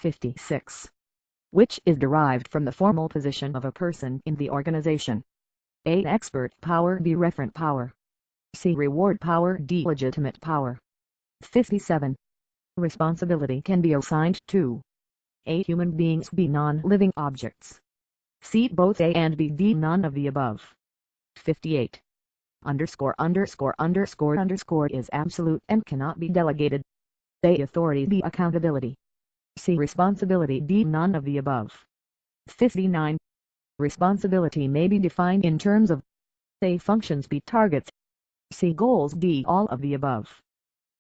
56. Which is derived from the formal position of a person in the organization. A. Expert power. B. Referent power. C. Reward power. D. Legitimate power. 57. Responsibility can be assigned to A. Human beings. B. Non-living objects. C. Both A and B. D. None of the above. 58. Underscore is absolute and cannot be delegated. A. Authority. B. Accountability. C. Responsibility. D. None of the above. 59. Responsibility may be defined in terms of A. Functions. B. Targets. C. Goals. D. All of the above.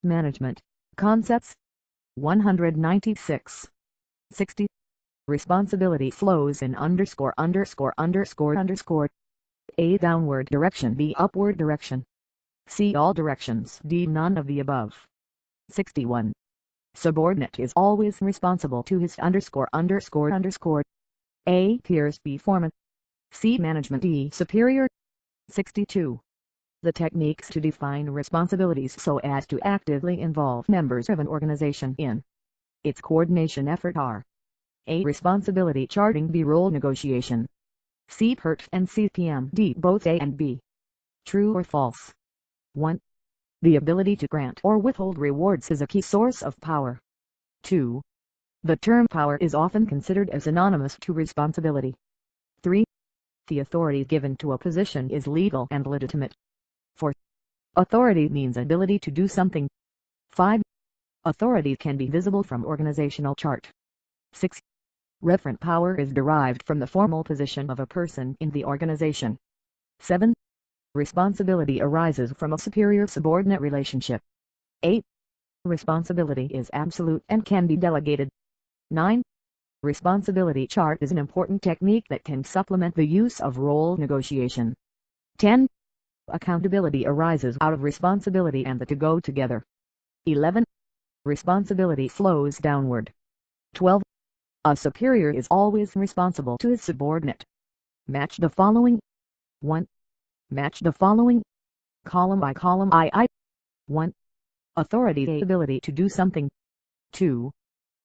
Management concepts. 196. 60. Responsibility flows in underscore. A. Downward direction. B. Upward direction. C. All directions. D. None of the above. 61. Subordinate is always responsible to his underscore. A. Peers. B. Foreman. C. Management. D. Superior. 62. The techniques to define responsibilities so as to actively involve members of an organization in its coordination effort are A. Responsibility charting. B. Role negotiation. C. PERT and CPM. D. Both A and B. True or false? 1. The ability to grant or withhold rewards is a key source of power. 2. The term power is often considered as synonymous to responsibility. 3. The authority given to a position is legal and legitimate. 4. Authority means ability to do something. 5. Authority can be visible from organizational chart. 6. Referent power is derived from the formal position of a person in the organization. 7. Responsibility arises from a superior-subordinate relationship. 8. Responsibility is absolute and can be delegated. 9. Responsibility chart is an important technique that can supplement the use of role negotiation. 10. Accountability arises out of responsibility and the two go together. 11. Responsibility flows downward. 12. A superior is always responsible to his subordinate. Match the following. 1. Match the following. Column by column. 1. Authority. Ability to do something. 2.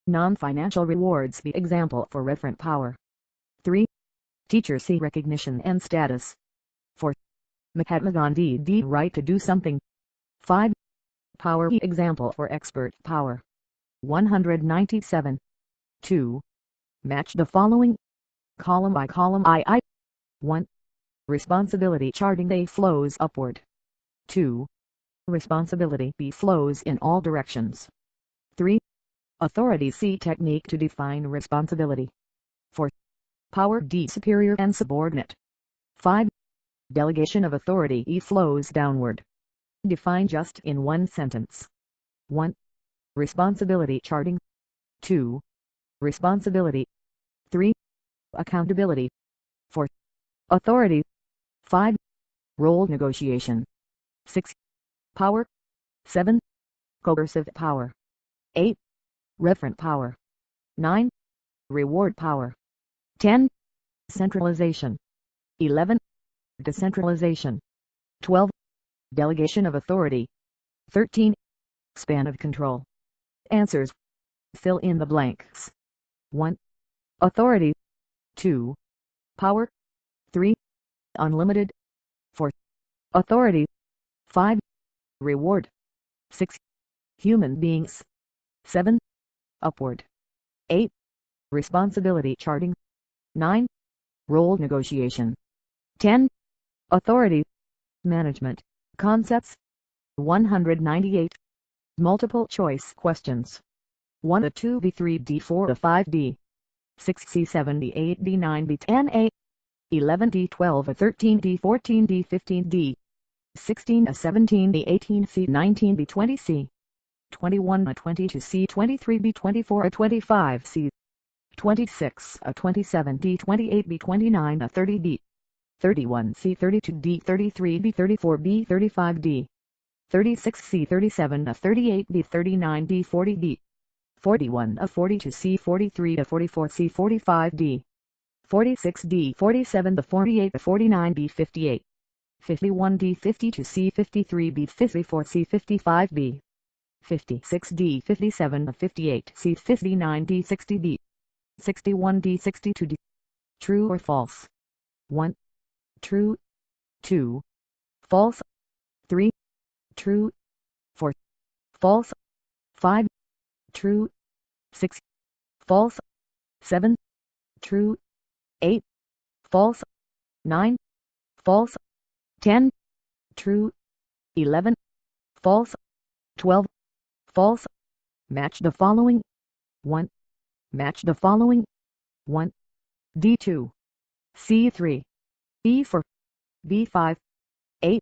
Non-financial rewards. The example for referent power. 3. Teacher. C. Recognition and status. 4. Mahatma Gandhi. D. Right to do something. 5. Power. The example for expert power. 197. 2. Match the following. Column by column. 1. Responsibility charting. A flows upward. 2. Responsibility. B flows in all directions. 3. Authority. C technique to define responsibility. 4. Power. D superior and subordinate. 5. Delegation of authority. E flows downward. Define just in one sentence. 1. Responsibility charting. 2. Responsibility. 3. Accountability. 4. Authority. 5. Role negotiation. 6. Power. 7. Coercive power. 8. Referent power. 9. Reward power. 10. Centralization. 11. Decentralization. 12. Delegation of authority. 13. Span of control. Answers. Fill in the blanks. 1. Authority. 2. Power. 3. Unlimited. 4. Authority. 5. Reward. 6. Human beings. 7. Upward. 8. Responsibility charting. 9. Role negotiation. 10. Authority. Management concepts. 198. Multiple choice questions. 1 to 2 B3 D4 to 5 D. 6 C7 D8 D9 B10 A. 11 D12 to 13 D14 D15 D. 16 to 17 D18 C19 B20 C. 21 to 22 C23 B24 to 25 C. 26 to 27 D28 B29 to 30 D. 31 C32 D33 B34 B35 D. 36 C37 to 38 B39 D40 D. 41 to 42 C43 to 44 C45 D. 46 D47 to 48 to 49 B58. 51 D52 C53 B54 C55 B. 56D 57 58 C 59D 60D 61D 62D. True or false? 1. True. 2. False. 3. True. 4. False. 5. True. 6. False. 7. True. 8. False. 9. False. 10. True. 11. False. 12. False. Match the following. 1. Match the following. 1. D2. C3. E4. B5. 8.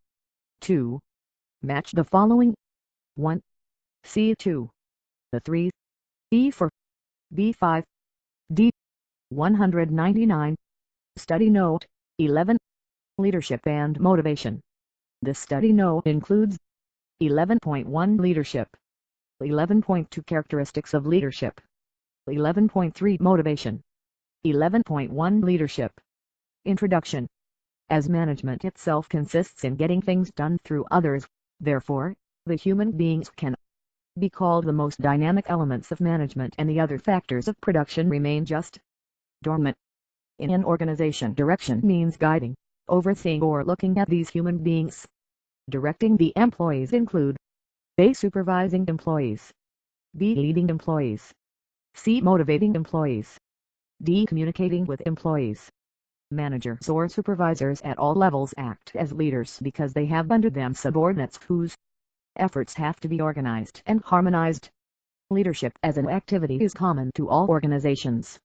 2. Match the following. 1. C2. The 3. E4. B5. D. 199. Study Note 11. Leadership and Motivation. This study note includes 11.1 Leadership, 11.2 Characteristics of Leadership, 11.3 Motivation, 11.1 Leadership. Introduction. As management itself consists in getting things done through others, therefore, the human beings can be called the most dynamic elements of management, and the other factors of production remain just dormant. In an organization, direction means guiding, overseeing or looking at these human beings. Directing the employees include A. Supervising employees, B. Leading employees, C. Motivating employees, D. Communicating with employees. Managers or supervisors at all levels act as leaders because they have under them subordinates whose efforts have to be organized and harmonized. Leadership as an activity is common to all organizations,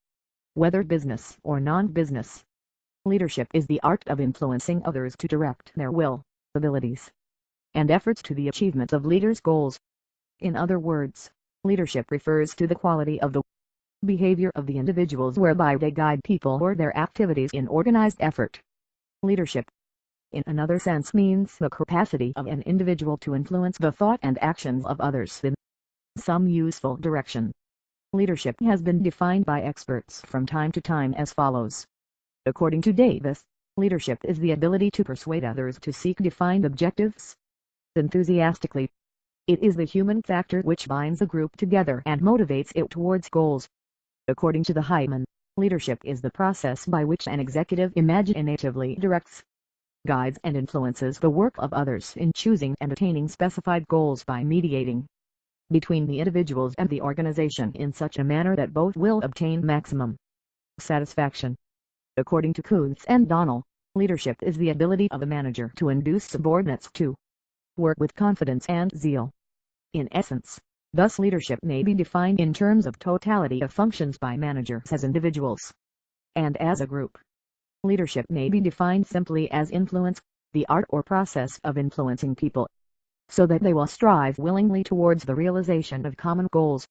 whether business or non-business. Leadership is the art of influencing others to direct their will, abilities, and efforts to the achievement of leaders' goals. In other words, leadership refers to the quality of the behavior of the individuals whereby they guide people or their activities in organized effort. Leadership, in another sense, means the capacity of an individual to influence the thought and actions of others in some useful direction. Leadership has been defined by experts from time to time as follows. According to Davis, leadership is the ability to persuade others to seek defined objectives enthusiastically. It is the human factor which binds a group together and motivates it towards goals. According to the Hyman, leadership is the process by which an executive imaginatively directs, guides and influences the work of others in choosing and attaining specified goals by mediating between the individuals and the organization in such a manner that both will obtain maximum satisfaction. According to Kuntz and Donnell, leadership is the ability of a manager to induce subordinates to work with confidence and zeal. In essence, thus leadership may be defined in terms of totality of functions by managers as individuals and as a group. Leadership may be defined simply as influence, the art or process of influencing people, so that they will strive willingly towards the realization of common goals.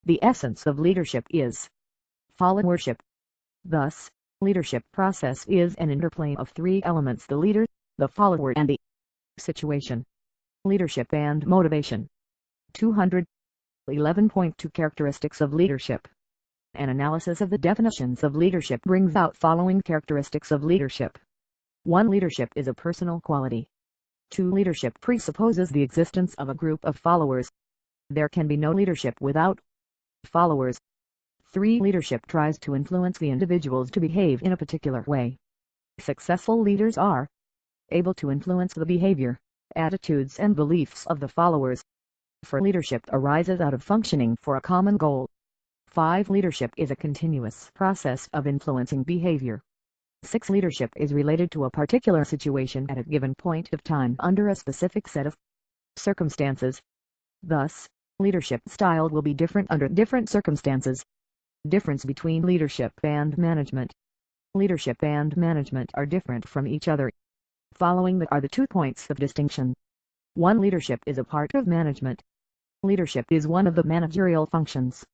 The essence of leadership is followership. Thus, leadership process is an interplay of three elements: the leader, the follower and the situation. Leadership and motivation. 211.2 Characteristics of leadership. An analysis of the definitions of leadership brings out following characteristics of leadership. 1. Leadership is a personal quality. 2. Leadership presupposes the existence of a group of followers. There can be no leadership without followers. 3. Leadership tries to influence the individuals to behave in a particular way. Successful leaders are able to influence the behavior, attitudes and beliefs of the followers. 4. Leadership arises out of functioning for a common goal. 5. Leadership is a continuous process of influencing behavior. 6. Leadership is related to a particular situation at a given point of time under a specific set of circumstances. Thus, leadership style will be different under different circumstances. Difference between leadership and management. Leadership and management are different from each other. Following are the 2 points of distinction. 1. Leadership is a part of management. Leadership is one of the managerial functions.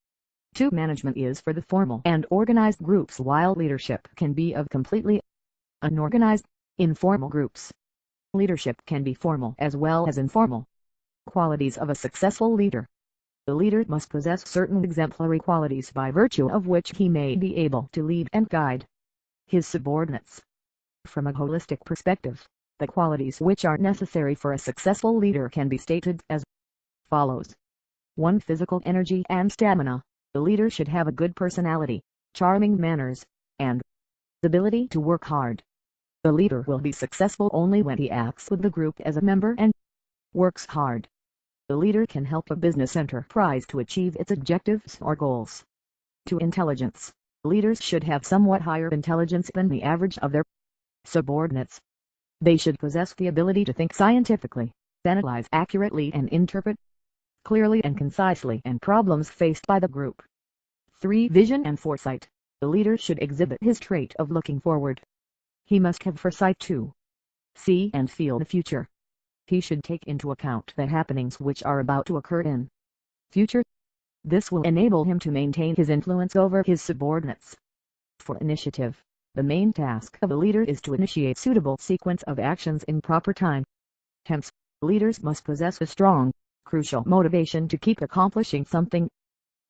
2. Management is for the formal and organized groups, while leadership can be of completely unorganized, informal groups. Leadership can be formal as well as informal. Qualities of a successful leader. The leader must possess certain exemplary qualities by virtue of which he may be able to lead and guide his subordinates. From a holistic perspective, the qualities which are necessary for a successful leader can be stated as follows. 1. Physical energy and stamina. The leader should have a good personality, charming manners, and the ability to work hard. The leader will be successful only when he acts with the group as a member and works hard. The leader can help a business enterprise to achieve its objectives or goals. 2. Intelligence. Leaders should have somewhat higher intelligence than the average of their subordinates. They should possess the ability to think scientifically, analyze accurately and interpret clearly and concisely and problems faced by the group. 3. Vision and foresight. The leader should exhibit his trait of looking forward. He must have foresight to see and feel the future. He should take into account the happenings which are about to occur in future. This will enable him to maintain his influence over his subordinates. 4. Initiative. The main task of a leader is to initiate suitable sequence of actions in proper time. Hence, leaders must possess a strong, crucial motivation to keep accomplishing something.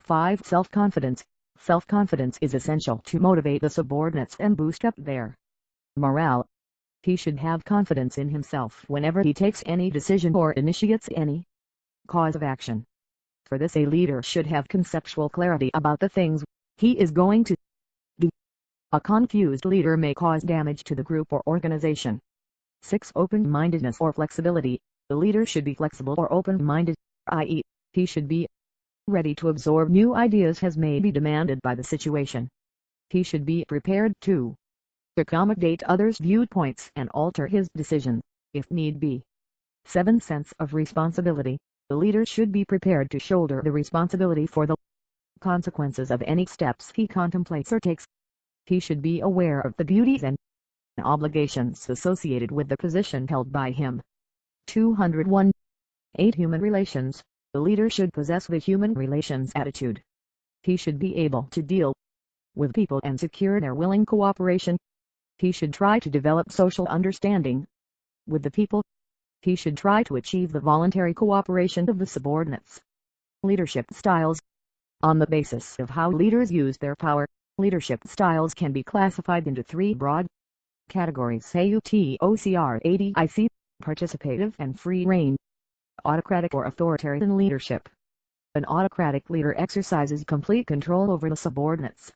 5. Self-confidence. Self-confidence is essential to motivate the subordinates and boost up their morale. He should have confidence in himself whenever he takes any decision or initiates any cause of action. For this, a leader should have conceptual clarity about the things he is going to do. A confused leader may cause damage to the group or organization. 6. Open-mindedness or flexibility. The leader should be flexible or open-minded, i.e., he should be ready to absorb new ideas as may be demanded by the situation. He should be prepared to accommodate others' viewpoints and alter his decision, if need be. 7. Sense of responsibility. The leader should be prepared to shoulder the responsibility for the consequences of any steps he contemplates or takes. He should be aware of the duties and obligations associated with the position held by him. 201. 8. Human relations. The leader should possess the human relations attitude. He should be able to deal with people and secure their willing cooperation. He should try to develop social understanding with the people. He should try to achieve the voluntary cooperation of the subordinates. Leadership styles. On the basis of how leaders use their power, leadership styles can be classified into 3 broad categories: AUTOCRADIC, participative and free-rein, autocratic or authoritarian leadership. An autocratic leader exercises complete control over the subordinates.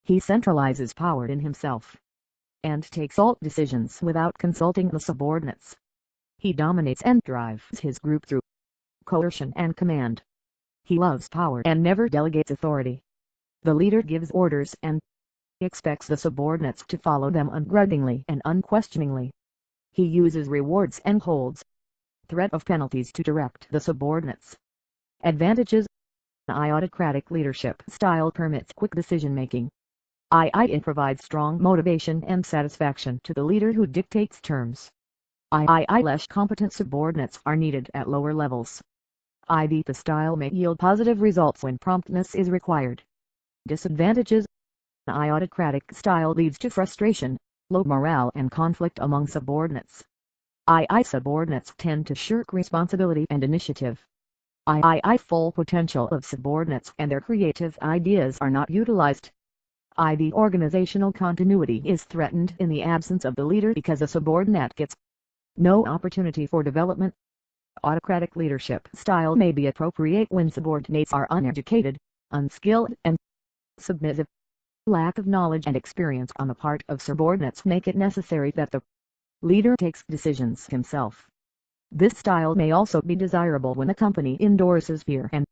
He centralizes power in himself and takes all decisions without consulting the subordinates. He dominates and drives his group through coercion and command. He loves power and never delegates authority. The leader gives orders and expects the subordinates to follow them ungrudgingly and unquestioningly. He uses rewards and holds threat of penalties to direct the subordinates. Advantages. An autocratic leadership style permits quick decision-making. It provides strong motivation and satisfaction to the leader who dictates terms. Less competent subordinates are needed at lower levels. The style may yield positive results when promptness is required. Disadvantages. An autocratic style leads to frustration, low morale and conflict among subordinates. Subordinates tend to shirk responsibility and initiative. Full potential of subordinates and their creative ideas are not utilized. The organizational continuity is threatened in the absence of the leader because a subordinate gets no opportunity for development. Autocratic leadership style may be appropriate when subordinates are uneducated, unskilled and submissive. Lack of knowledge and experience on the part of subordinates make it necessary that the leader takes decisions himself. This style may also be desirable when a company endorses fear and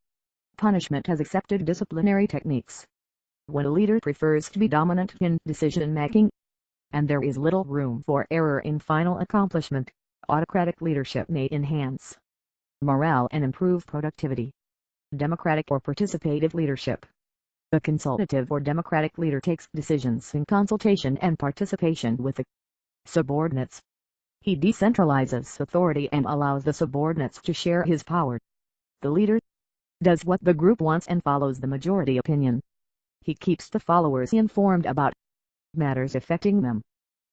punishment as accepted disciplinary techniques. When a leader prefers to be dominant in decision-making, and there is little room for error in final accomplishment, autocratic leadership may enhance morale and improve productivity. Democratic or participative leadership. The consultative or democratic leader takes decisions in consultation and participation with the subordinates. He decentralizes authority and allows the subordinates to share his power. The leader does what the group wants and follows the majority opinion. He keeps the followers informed about matters affecting them.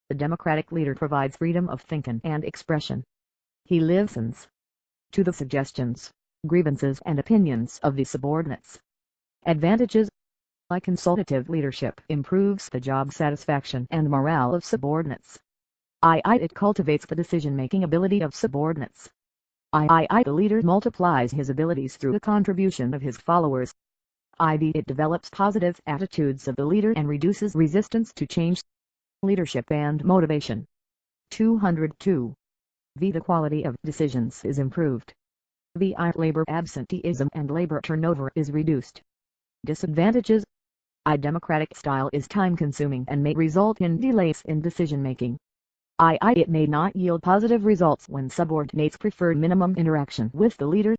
The democratic leader provides freedom of thinking and expression. He listens to the suggestions, grievances and opinions of the subordinates. Advantages. Consultative leadership improves the job satisfaction and morale of subordinates. It cultivates the decision-making ability of subordinates. The leader multiplies his abilities through the contribution of his followers. It develops positive attitudes of the leader and reduces resistance to change. Leadership and motivation. 202. The quality of decisions is improved. Labor absenteeism and labor turnover is reduced. Disadvantages. Democratic style is time-consuming and may result in delays in decision-making. It may not yield positive results when subordinates prefer minimum interaction with the leader.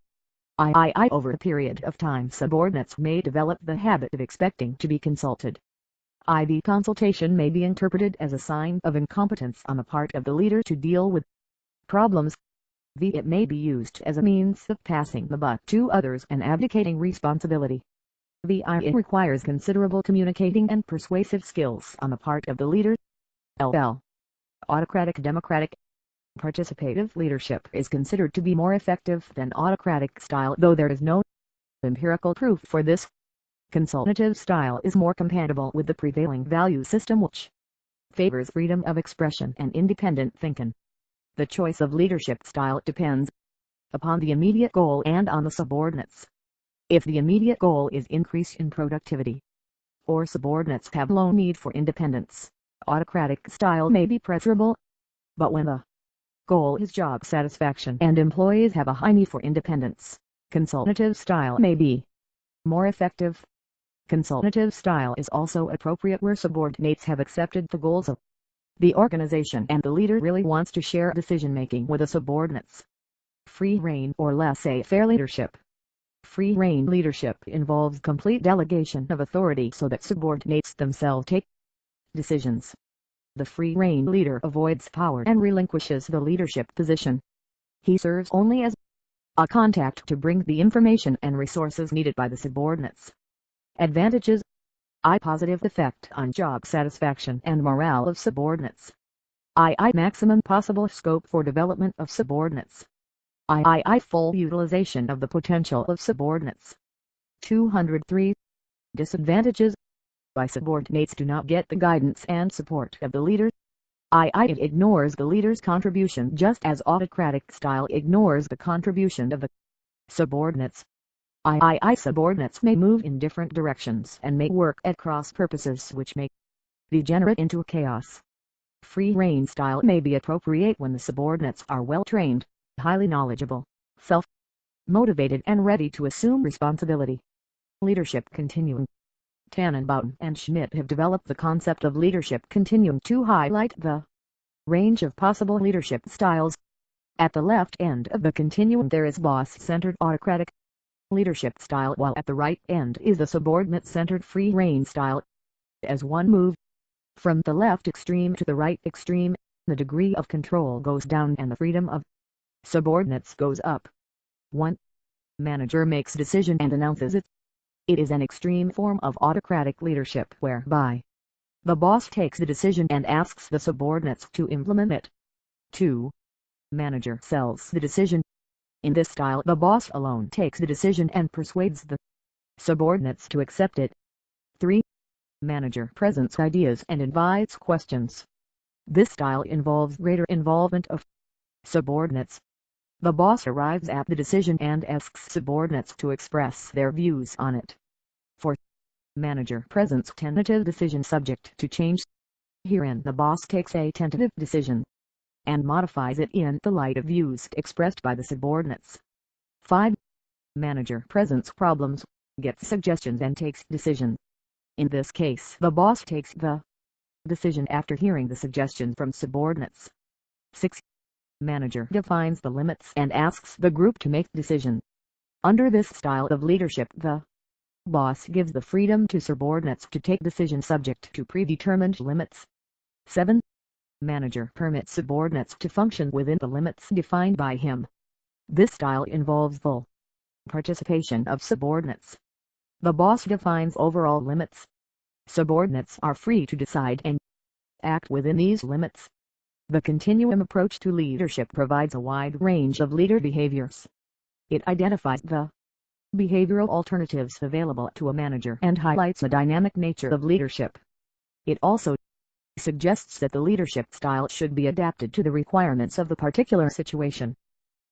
Over a period of time subordinates may develop the habit of expecting to be consulted. The consultation may be interpreted as a sign of incompetence on the part of the leader to deal with problems. It may be used as a means of passing the buck to others and abdicating responsibility. It requires considerable communicating and persuasive skills on the part of the leader. Autocratic democratic. Participative leadership is considered to be more effective than autocratic style, though there is no empirical proof for this. Consultative style is more compatible with the prevailing value system, which favors freedom of expression and independent thinking. The choice of leadership style depends upon the immediate goal and on the subordinates. If the immediate goal is increase in productivity, or subordinates have low need for independence, autocratic style may be preferable. But when the goal is job satisfaction and employees have a high need for independence, consultative style may be more effective. Consultative style is also appropriate where subordinates have accepted the goals of the organization and the leader really wants to share decision-making with the subordinates. Free rein or laissez-faire leadership. Free rein leadership involves complete delegation of authority so that subordinates themselves take decisions. The free rein leader avoids power and relinquishes the leadership position. He serves only as a contact to bring the information and resources needed by the subordinates. Advantages. Positive effect on job satisfaction and morale of subordinates. Maximum possible scope for development of subordinates. Full utilization of the potential of subordinates. 203. Disadvantages. Subordinates do not get the guidance and support of the leader. It ignores the leader's contribution just as autocratic style ignores the contribution of the subordinates. Subordinates may move in different directions and may work at cross purposes which may degenerate into chaos. Free rein style may be appropriate when the subordinates are well trained, highly knowledgeable, self-motivated and ready to assume responsibility. Leadership continuum. Tannenbaum and Schmidt have developed the concept of leadership continuum to highlight the range of possible leadership styles. At the left end of the continuum there is boss-centered autocratic leadership style, while at the right end is the subordinate-centered free rein style. As one moves from the left extreme to the right extreme, the degree of control goes down and the freedom of subordinates goes up. 1. Manager makes decision and announces it. It is an extreme form of autocratic leadership whereby the boss takes the decision and asks the subordinates to implement it. 2. Manager sells the decision. In this style the boss alone takes the decision and persuades the subordinates to accept it. 3. Manager presents ideas and invites questions. This style involves greater involvement of subordinates. The boss arrives at the decision and asks subordinates to express their views on it. 4. Manager presents tentative decision subject to change. Herein the boss takes a tentative decision and modifies it in the light of views expressed by the subordinates. 5. Manager presents problems, gets suggestions and takes decision. In this case the boss takes the decision after hearing the suggestion from subordinates. 6. Manager defines the limits and asks the group to make decision. Under this style of leadership the boss gives the freedom to subordinates to take decision subject to predetermined limits. 7. Manager permits subordinates to function within the limits defined by him. This style involves full participation of subordinates. The boss defines overall limits. Subordinates are free to decide and act within these limits. The continuum approach to leadership provides a wide range of leader behaviors. It identifies the behavioral alternatives available to a manager and highlights the dynamic nature of leadership. It also suggests that the leadership style should be adapted to the requirements of the particular situation.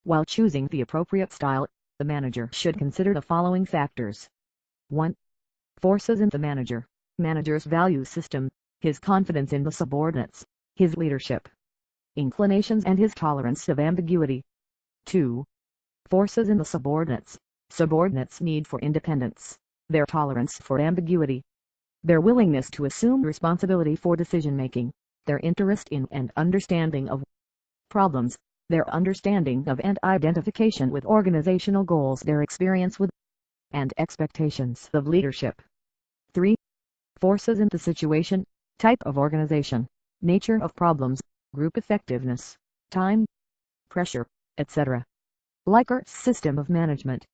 While choosing the appropriate style, the manager should consider the following factors. 1. Forces in the manager, manager's value system, his confidence in the subordinates, his leadership inclinations and his tolerance of ambiguity. 2. Forces in the subordinates, subordinates' need for independence, their tolerance for ambiguity, their willingness to assume responsibility for decision-making, their interest in and understanding of problems, their understanding of and identification with organizational goals, their experience with and expectations of leadership. 3. Forces in the situation, type of organization, nature of problems, group effectiveness, time, pressure, etc. Likert System of Management.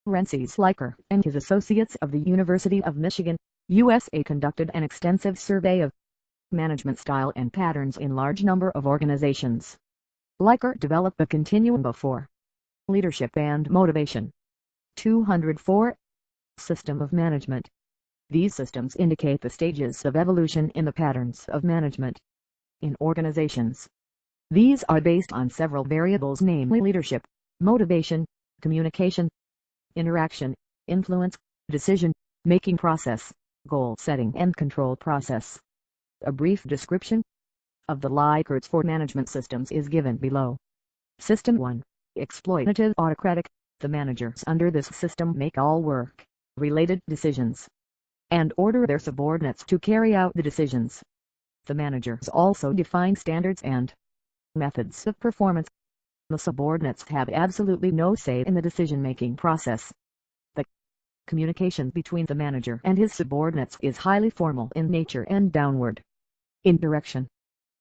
Rensis Likert and his associates of the University of Michigan, USA conducted an extensive survey of management style and patterns in large number of organizations. Likert developed a continuum of 4. Leadership and motivation. 204. System of management. These systems indicate the stages of evolution in the patterns of management in organizations. These are based on several variables, namely leadership, motivation, communication, interaction, influence, decision-making process, goal setting and control process. A brief description of the Likert's 4 management systems is given below. System 1. Exploitative autocratic. The managers under this system make all work-related decisions and order their subordinates to carry out the decisions. The managers also define standards and methods of performance. The subordinates have absolutely no say in the decision-making process. The communication between the manager and his subordinates is highly formal in nature and downward in direction.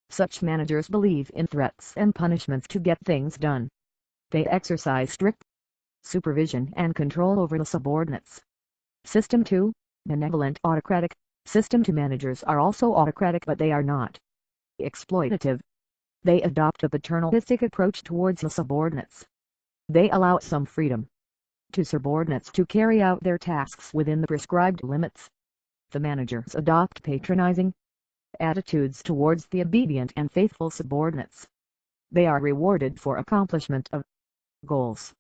Such managers believe in threats and punishments to get things done. They exercise strict supervision and control over the subordinates. System 2. Benevolent autocratic. System 2 managers are also autocratic, but they are not exploitative. They adopt a paternalistic approach towards the subordinates. They allow some freedom to subordinates to carry out their tasks within the prescribed limits. The managers adopt patronizing attitudes towards the obedient and faithful subordinates. They are rewarded for accomplishment of goals,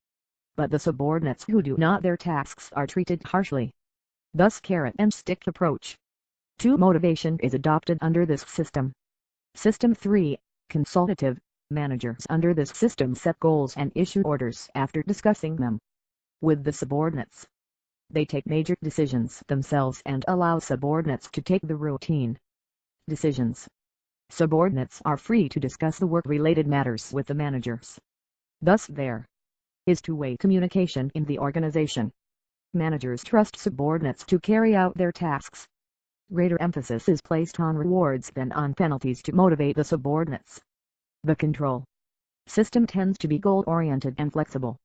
but the subordinates who do not their tasks are treated harshly. Thus carrot and stick approach to motivation is adopted under this system. System 3. Consultative. Managers under this system set goals and issue orders after discussing them with the subordinates. They take major decisions themselves and allow subordinates to take the routine decisions. Subordinates are free to discuss the work-related matters with the managers. Thus there is two-way communication in the organization. Managers trust subordinates to carry out their tasks. Greater emphasis is placed on rewards than on penalties to motivate the subordinates. The control system tends to be goal-oriented and flexible.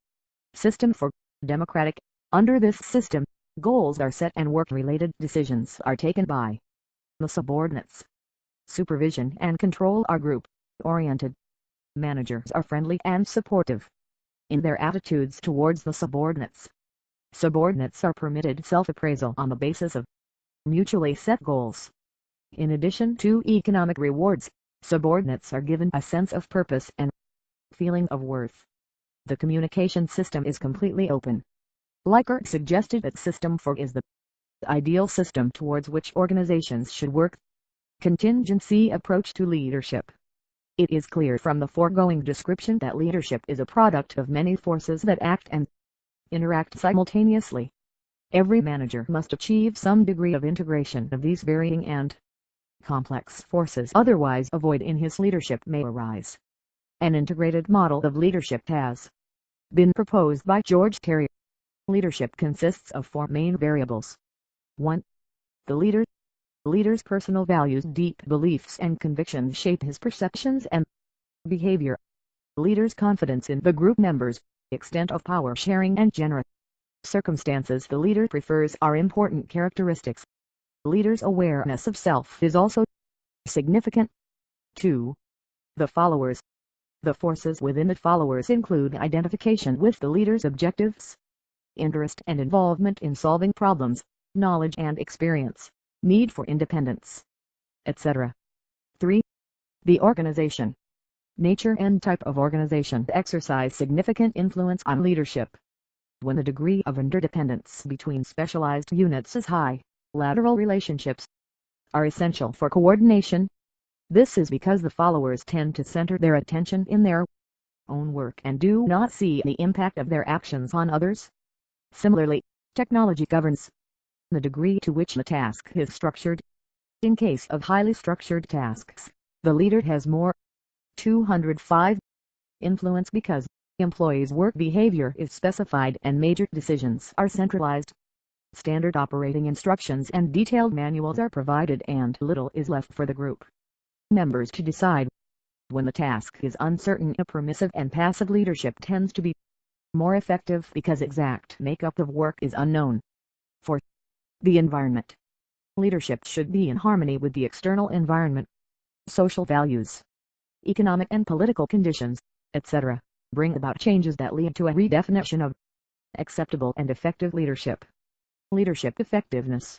System 4. Democratic. Under this system, goals are set and work-related decisions are taken by the subordinates. Supervision and control are group-oriented. Managers are friendly and supportive in their attitudes towards the subordinates. Subordinates are permitted self-appraisal on the basis of mutually set goals. In addition to economic rewards, subordinates are given a sense of purpose and feeling of worth. The communication system is completely open. Likert suggested that System 4 is the ideal system towards which organizations should work. Contingency approach to leadership. It is clear from the foregoing description that leadership is a product of many forces that act and interact simultaneously. Every manager must achieve some degree of integration of these varying and complex forces, otherwise a void in his leadership may arise. An integrated model of leadership has been proposed by George Terry. Leadership consists of 4 main variables. 1. The leader. The leader's personal values, deep beliefs and convictions shape his perceptions and behavior. The leader's confidence in the group members, extent of power sharing and generous circumstances the leader prefers are important characteristics. The leader's awareness of self is also significant. 2. The followers. The forces within the followers include identification with the leader's objectives, interest and involvement in solving problems, knowledge and experience, need for independence, etc. 3. The organization. nature and type of organization exercise significant influence on leadership. When the degree of interdependence between specialized units is high, lateral relationships are essential for coordination. This is because the followers tend to center their attention in their own work and do not see the impact of their actions on others. Similarly, technology governs the degree to which the task is structured. In case of highly structured tasks, the leader has more 205 influence because employees' work behavior is specified and major decisions are centralized. Standard operating instructions and detailed manuals are provided and little is left for the group members to decide. When the task is uncertain, a permissive and passive leadership tends to be more effective because exact makeup of work is unknown. 4. The environment. Leadership should be in harmony with the external environment. Social values, economic and political conditions, etc., bring about changes that lead to a redefinition of acceptable and effective leadership. Leadership effectiveness.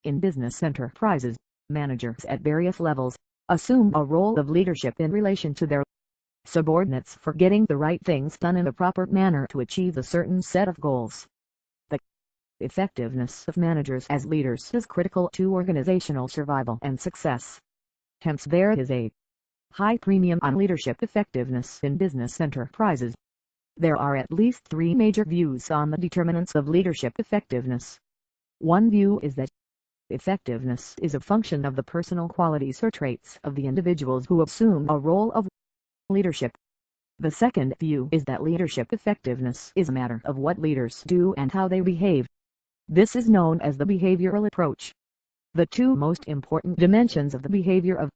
In business enterprises, managers at various levels assume a role of leadership in relation to their subordinates for getting the right things done in a proper manner to achieve a certain set of goals. The effectiveness of managers as leaders is critical to organizational survival and success. Hence there is a high premium on leadership effectiveness in business enterprises. There are at least 3 major views on the determinants of leadership effectiveness. One view is that effectiveness is a function of the personal qualities or traits of the individuals who assume a role of leadership. The second view is that leadership effectiveness is a matter of what leaders do and how they behave. This is known as the behavioral approach. The 2 most important dimensions of the behavior of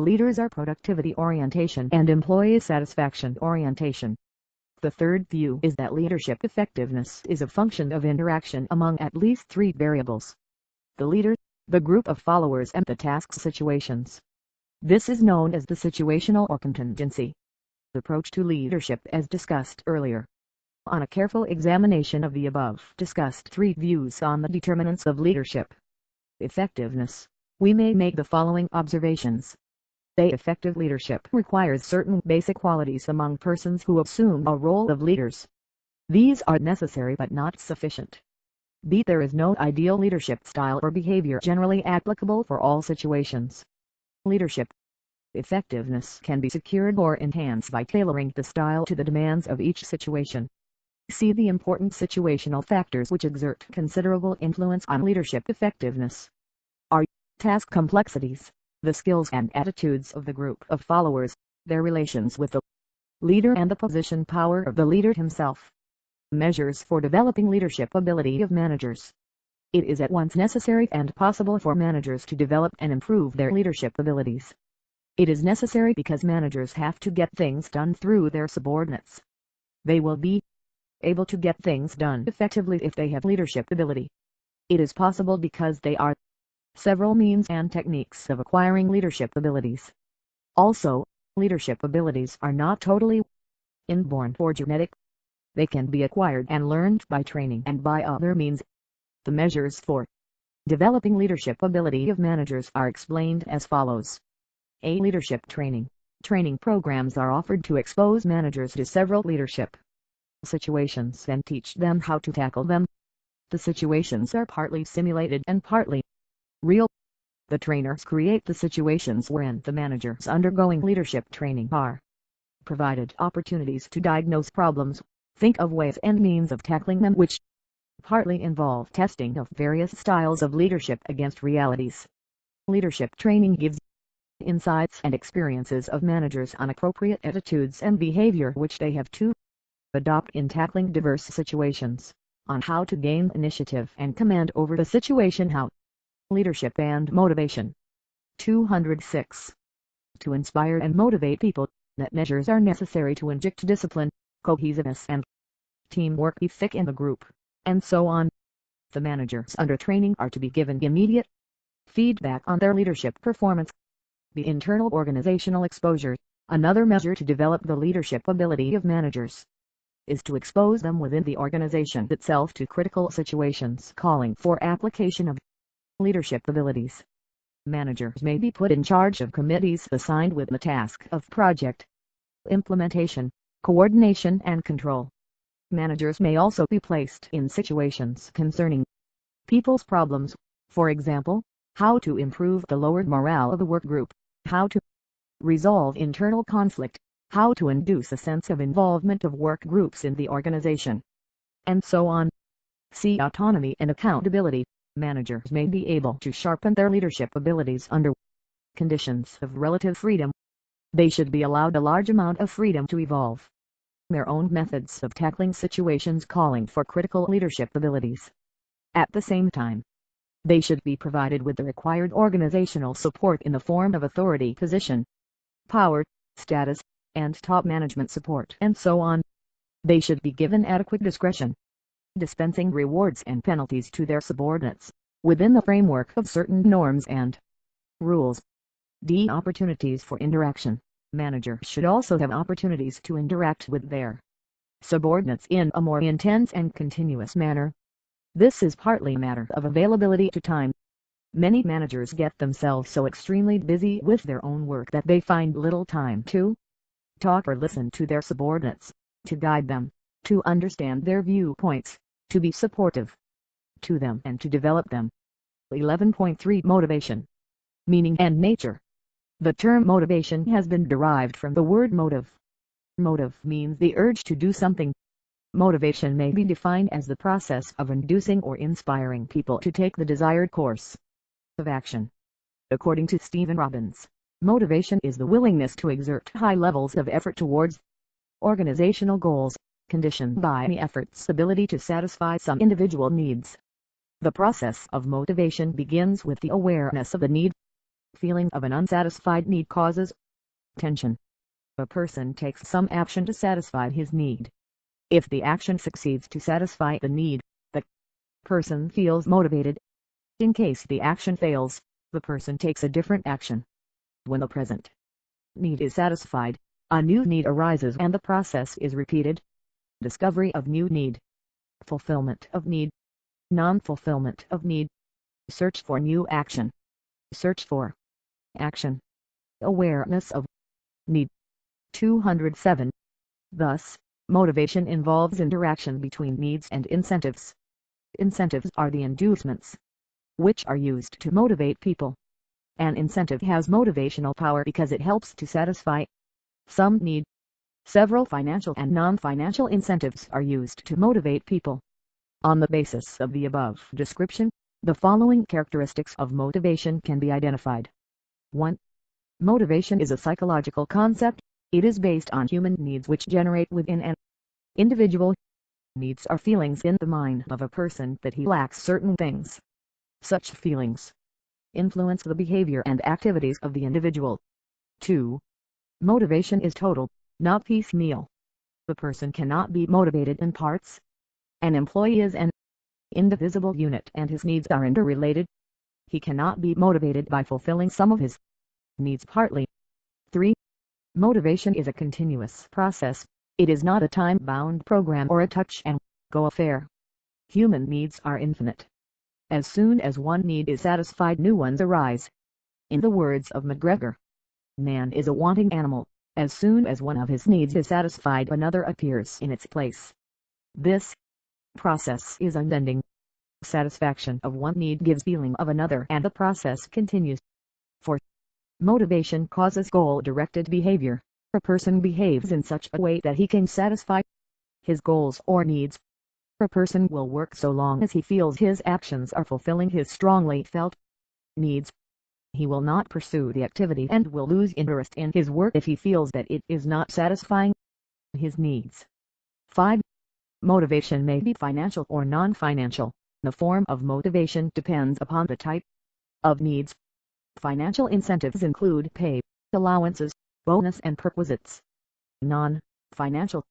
leaders are productivity orientation and employee satisfaction orientation. The third view is that leadership effectiveness is a function of interaction among at least 3 variables: the leader, the group of followers, and the task situations. This is known as the situational or contingency approach to leadership as discussed earlier. On a careful examination of the above discussed 3 views on the determinants of leadership effectiveness, we may make the following observations. A. Effective leadership requires certain basic qualities among persons who assume a role of leaders. These are necessary but not sufficient. B. There is no ideal leadership style or behavior generally applicable for all situations. Leadership effectiveness can be secured or enhanced by tailoring the style to the demands of each situation. See the important situational factors which exert considerable influence on leadership effectiveness. Are task complexities, the skills and attitudes of the group of followers, their relations with the leader and the position power of the leader himself. Measures for developing leadership ability of managers. It is at once necessary and possible for managers to develop and improve their leadership abilities. It is necessary because managers have to get things done through their subordinates. They will be able to get things done effectively if they have leadership ability. It is possible because they are several means and techniques of acquiring leadership abilities. Also, leadership abilities are not totally inborn or genetic. They can be acquired and learned by training and by other means. The measures for developing leadership ability of managers are explained as follows. A. Leadership training. Training programs are offered to expose managers to several leadership situations and teach them how to tackle them. The situations are partly simulated and partly real. The trainers create the situations wherein the managers undergoing leadership training are provided opportunities to diagnose problems, think of ways and means of tackling them, which partly involve testing of various styles of leadership against realities. Leadership training gives insights and experiences of managers on appropriate attitudes and behavior which they have to adopt in tackling diverse situations, on how to gain initiative and command over the situation, how leadership and motivation. 206. To inspire and motivate people, that measures are necessary to inject discipline, cohesiveness and teamwork ethic in the group, and so on. The managers under training are to be given immediate feedback on their leadership performance. The internal organizational exposure, another measure to develop the leadership ability of managers, is to expose them within the organization itself to critical situations calling for application of leadership abilities. Managers may be put in charge of committees assigned with the task of project implementation, coordination and control. Managers may also be placed in situations concerning people's problems, for example, how to improve the lowered morale of the work group, how to resolve internal conflict, how to induce a sense of involvement of work groups in the organization, and so on. See autonomy and accountability. Managers may be able to sharpen their leadership abilities under conditions of relative freedom. They should be allowed a large amount of freedom to evolve their own methods of tackling situations calling for critical leadership abilities. At the same time, they should be provided with the required organizational support in the form of authority position, power, status, and top management support, and so on. They should be given adequate discretion, dispensing rewards and penalties to their subordinates, within the framework of certain norms and rules. D. Opportunities for interaction. Managers should also have opportunities to interact with their subordinates in a more intense and continuous manner. This is partly a matter of availability to time. Many managers get themselves so extremely busy with their own work that they find little time to talk or listen to their subordinates, to guide them, to understand their viewpoints, to be supportive to them and to develop them. 11.3 Motivation. Meaning and nature. The term motivation has been derived from the word motive. Motive means the urge to do something. Motivation may be defined as the process of inducing or inspiring people to take the desired course of action. According to Stephen Robbins, motivation is the willingness to exert high levels of effort towards organizational goals, conditioned by the effort's ability to satisfy some individual needs. The process of motivation begins with the awareness of the need. Feeling of an unsatisfied need causes tension. A person takes some action to satisfy his need. If the action succeeds to satisfy the need, the person feels motivated. In case the action fails, the person takes a different action. When the present need is satisfied, a new need arises and the process is repeated. Discovery of new need. Fulfillment of need. Non-fulfillment of need. Search for new action. Search for action. Awareness of need. 207. Thus, motivation involves interaction between needs and incentives. Incentives are the inducements which are used to motivate people. An incentive has motivational power because it helps to satisfy some need. Several financial and non-financial incentives are used to motivate people. On the basis of the above description, the following characteristics of motivation can be identified. 1. Motivation is a psychological concept. It is based on human needs which generate within an individual. Needs are feelings in the mind of a person that he lacks certain things. Such feelings influence the behavior and activities of the individual. 2. Motivation is total, not piecemeal. The person cannot be motivated in parts. An employee is an indivisible unit and his needs are interrelated. He cannot be motivated by fulfilling some of his needs partly. 3. Motivation is a continuous process. It is not a time-bound program or a touch-and-go affair. Human needs are infinite. As soon as one need is satisfied, new ones arise. In the words of MacGregor, man is a wanting animal. As soon as one of his needs is satisfied, another appears in its place. This process is unending. Satisfaction of one need gives feeling of another and the process continues. 4. Motivation causes goal-directed behavior. A person behaves in such a way that he can satisfy his goals or needs. A person will work so long as he feels his actions are fulfilling his strongly felt needs. He will not pursue the activity and will lose interest in his work if he feels that it is not satisfying his needs. 5. Motivation may be financial or non-financial. The form of motivation depends upon the type of needs. Financial incentives include pay, allowances, bonus and perquisites. Non-financial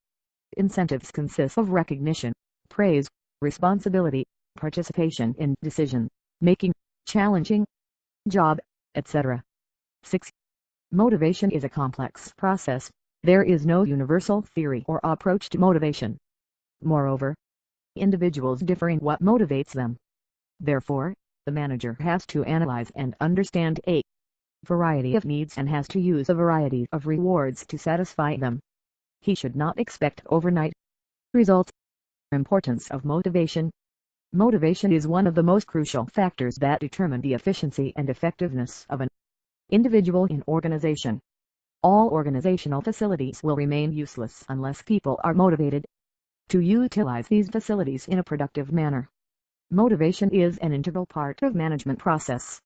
incentives consist of recognition, praise, responsibility, participation in decision-making, challenging job, etc. 6. Motivation is a complex process. There is no universal theory or approach to motivation. Moreover, individuals differ in what motivates them. Therefore, the manager has to analyze and understand a variety of needs and has to use a variety of rewards to satisfy them. He should not expect overnight results. Importance of motivation. Motivation is one of the most crucial factors that determine the efficiency and effectiveness of an individual in organization. All organizational facilities will remain useless unless people are motivated to utilize these facilities in a productive manner. Motivation is an integral part of management process,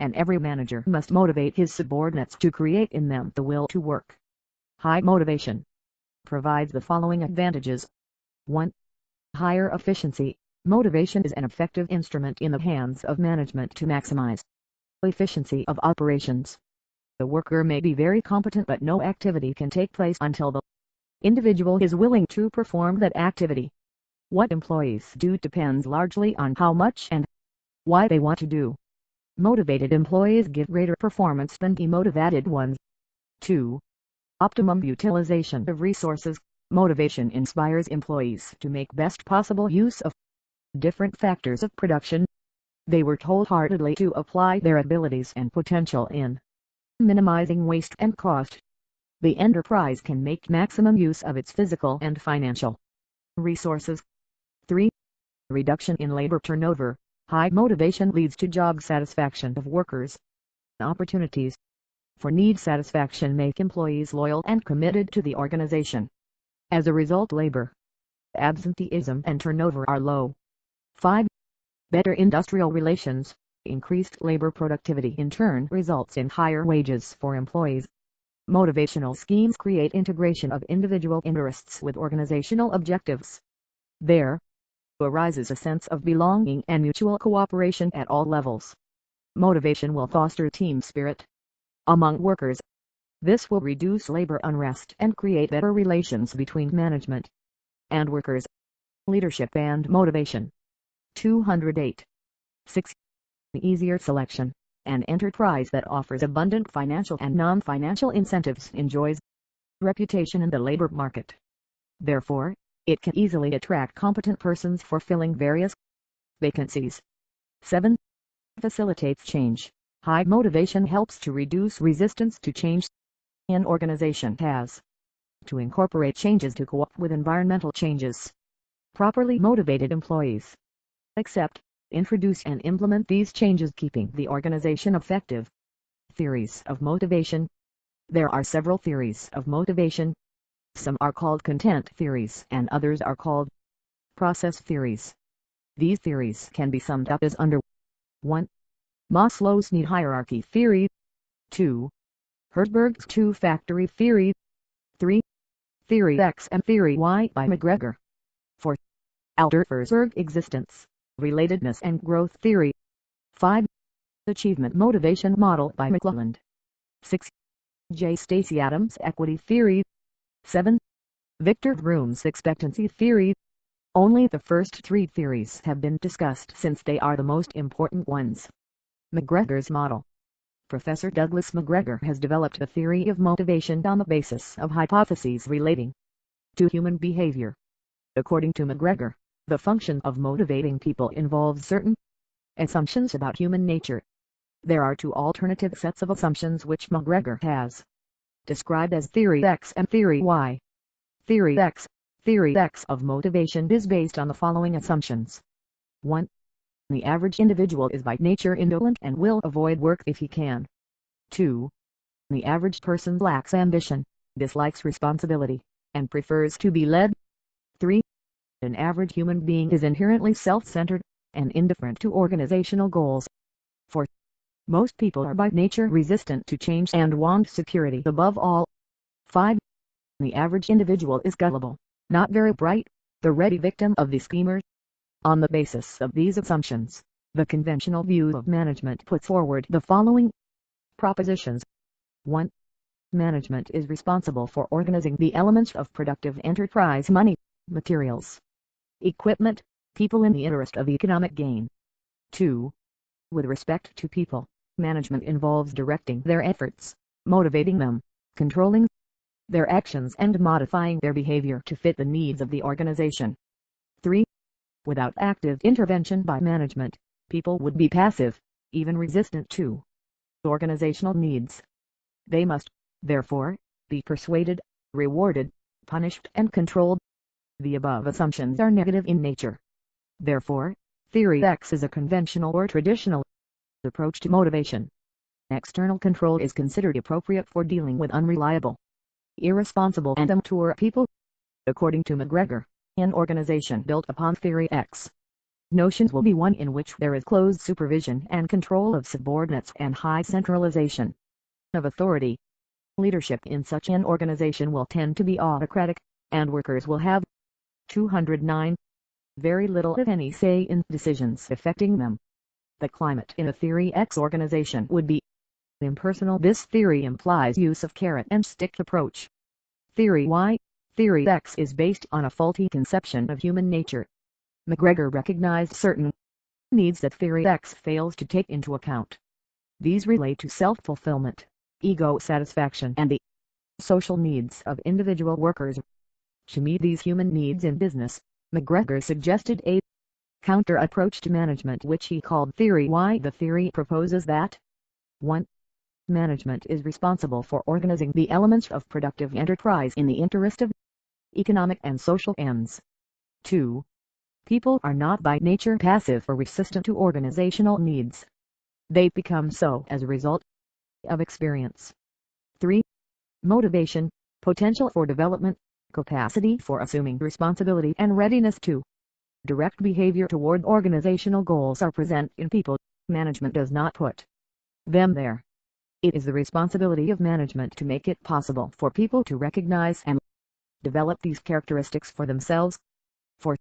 and every manager must motivate his subordinates to create in them the will to work. High motivation provides the following advantages. 1. Higher efficiency. Motivation is an effective instrument in the hands of management to maximize efficiency of operations. The worker may be very competent, but no activity can take place until the individual is willing to perform that activity. What employees do depends largely on how much and why they want to do. Motivated employees give greater performance than demotivated ones. 2. Optimum utilization of resources. Motivation inspires employees to make best possible use of different factors of production. They work wholeheartedly to apply their abilities and potential in minimizing waste and cost. The enterprise can make maximum use of its physical and financial resources. 3. Reduction in labor turnover. High motivation leads to job satisfaction of workers. Opportunities for need satisfaction make employees loyal and committed to the organization. As a result, labor absenteeism and turnover are low. 5. Better industrial relations. Increased labor productivity in turn results in higher wages for employees. Motivational schemes create integration of individual interests with organizational objectives. There arises a sense of belonging and mutual cooperation at all levels. Motivation will foster team spirit among workers. This will reduce labor unrest and create better relations between management and workers. Leadership and motivation. 208. 6. Easier selection. An enterprise that offers abundant financial and non-financial incentives enjoys reputation in the labor market. Therefore, it can easily attract competent persons for filling various vacancies. 7. Facilitates change. High motivation helps to reduce resistance to change. An organization has to incorporate changes to cope with environmental changes. Properly motivated employees accept, introduce and implement these changes, keeping the organization effective. Theories of motivation. There are several theories of motivation. Some are called content theories and others are called process theories. These theories can be summed up as under 1. Maslow's need hierarchy theory. 2. Herzberg's two-factory theory. 3. Theory X and Theory Y by McGregor. 4. Alder-Herzberg existence, relatedness and growth theory. 5. Achievement motivation model by McClelland. 6. J. Stacy Adams equity theory. 7. Victor Vroom's expectancy theory. Only the first three theories have been discussed since they are the most important ones. McGregor's model. Professor Douglas McGregor has developed the theory of motivation on the basis of hypotheses relating to human behavior. According to McGregor, the function of motivating people involves certain assumptions about human nature. There are two alternative sets of assumptions which McGregor has described as Theory X and Theory Y. Theory X. Theory X of motivation is based on the following assumptions. 1. The average individual is by nature indolent and will avoid work if he can. 2. The average person lacks ambition, dislikes responsibility, and prefers to be led. 3. An average human being is inherently self-centered and indifferent to organizational goals. 4. Most people are by nature resistant to change and want security above all. 5. The average individual is gullible, not very bright, the ready victim of the schemers. On the basis of these assumptions, the conventional view of management puts forward the following propositions. 1. Management is responsible for organizing the elements of productive enterprise: money, materials, equipment, people in the interest of economic gain. 2. With respect to people, management involves directing their efforts, motivating them, controlling their actions and modifying their behavior to fit the needs of the organization. 3. Without active intervention by management, people would be passive, even resistant to organizational needs. They must, therefore, be persuaded, rewarded, punished and controlled. The above assumptions are negative in nature. Therefore, Theory X is a conventional or traditional approach to motivation. External control is considered appropriate for dealing with unreliable, irresponsible and immature people. According to McGregor, an organization built upon Theory X notions will be one in which there is close supervision and control of subordinates and high centralization of authority. Leadership in such an organization will tend to be autocratic, and workers will have 209 very little if any say in decisions affecting them. The climate in a Theory X organization would be impersonal. This theory implies use of carrot and stick approach. Theory Y. Theory X is based on a faulty conception of human nature. McGregor recognized certain needs that Theory X fails to take into account. These relate to self-fulfillment, ego satisfaction and the social needs of individual workers. To meet these human needs in business, McGregor suggested a counter-approach to management which he called Theory Y. The theory proposes that 1. Management is responsible for organizing the elements of productive enterprise in the interest of economic and social ends. 2. People are not by nature passive or resistant to organizational needs. They become so as a result of experience. 3. Motivation, potential for development, capacity for assuming responsibility and readiness to direct behavior toward organizational goals are present in people. Management does not put them there. It is the responsibility of management to make it possible for people to recognize and develop these characteristics for themselves. 4.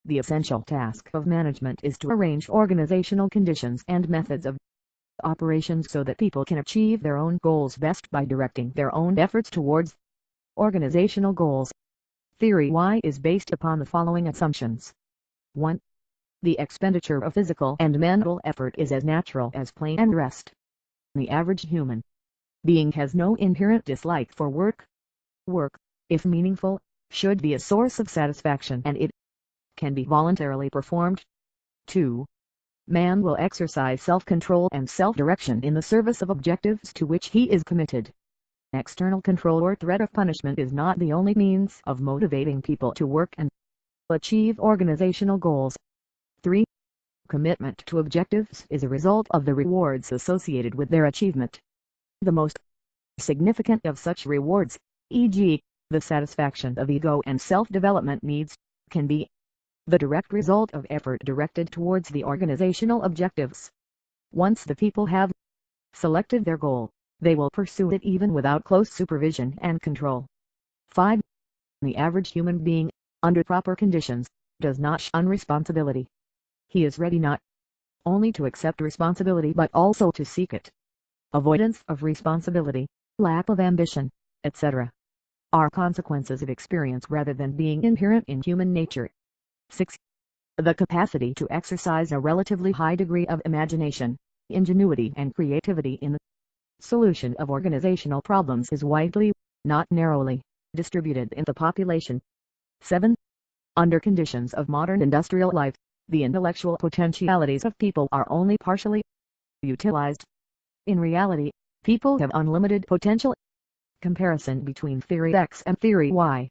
The essential task of management is to arrange organizational conditions and methods of operations so that people can achieve their own goals best by directing their own efforts towards organizational goals. Theory Y is based upon the following assumptions. 1. The expenditure of physical and mental effort is as natural as play and rest. The average human being has no inherent dislike for work. Work, if meaningful, should be a source of satisfaction and it can be voluntarily performed. 2. Man will exercise self-control and self-direction in the service of objectives to which he is committed. External control or threat of punishment is not the only means of motivating people to work and achieve organizational goals. 3. Commitment to objectives is a result of the rewards associated with their achievement. The most significant of such rewards, e.g., the satisfaction of ego and self-development needs, can be the direct result of effort directed towards the organizational objectives. Once the people have selected their goal, they will pursue it even without close supervision and control. 5. The average human being, under proper conditions, does not shun responsibility. He is ready not only to accept responsibility but also to seek it. Avoidance of responsibility, lack of ambition, etc., are consequences of experience rather than being inherent in human nature. 6. The capacity to exercise a relatively high degree of imagination, ingenuity and creativity in the solution of organizational problems is widely, not narrowly, distributed in the population. 7. Under conditions of modern industrial life, the intellectual potentialities of people are only partially utilized. In reality, people have unlimited potential. Comparison between Theory X and Theory Y.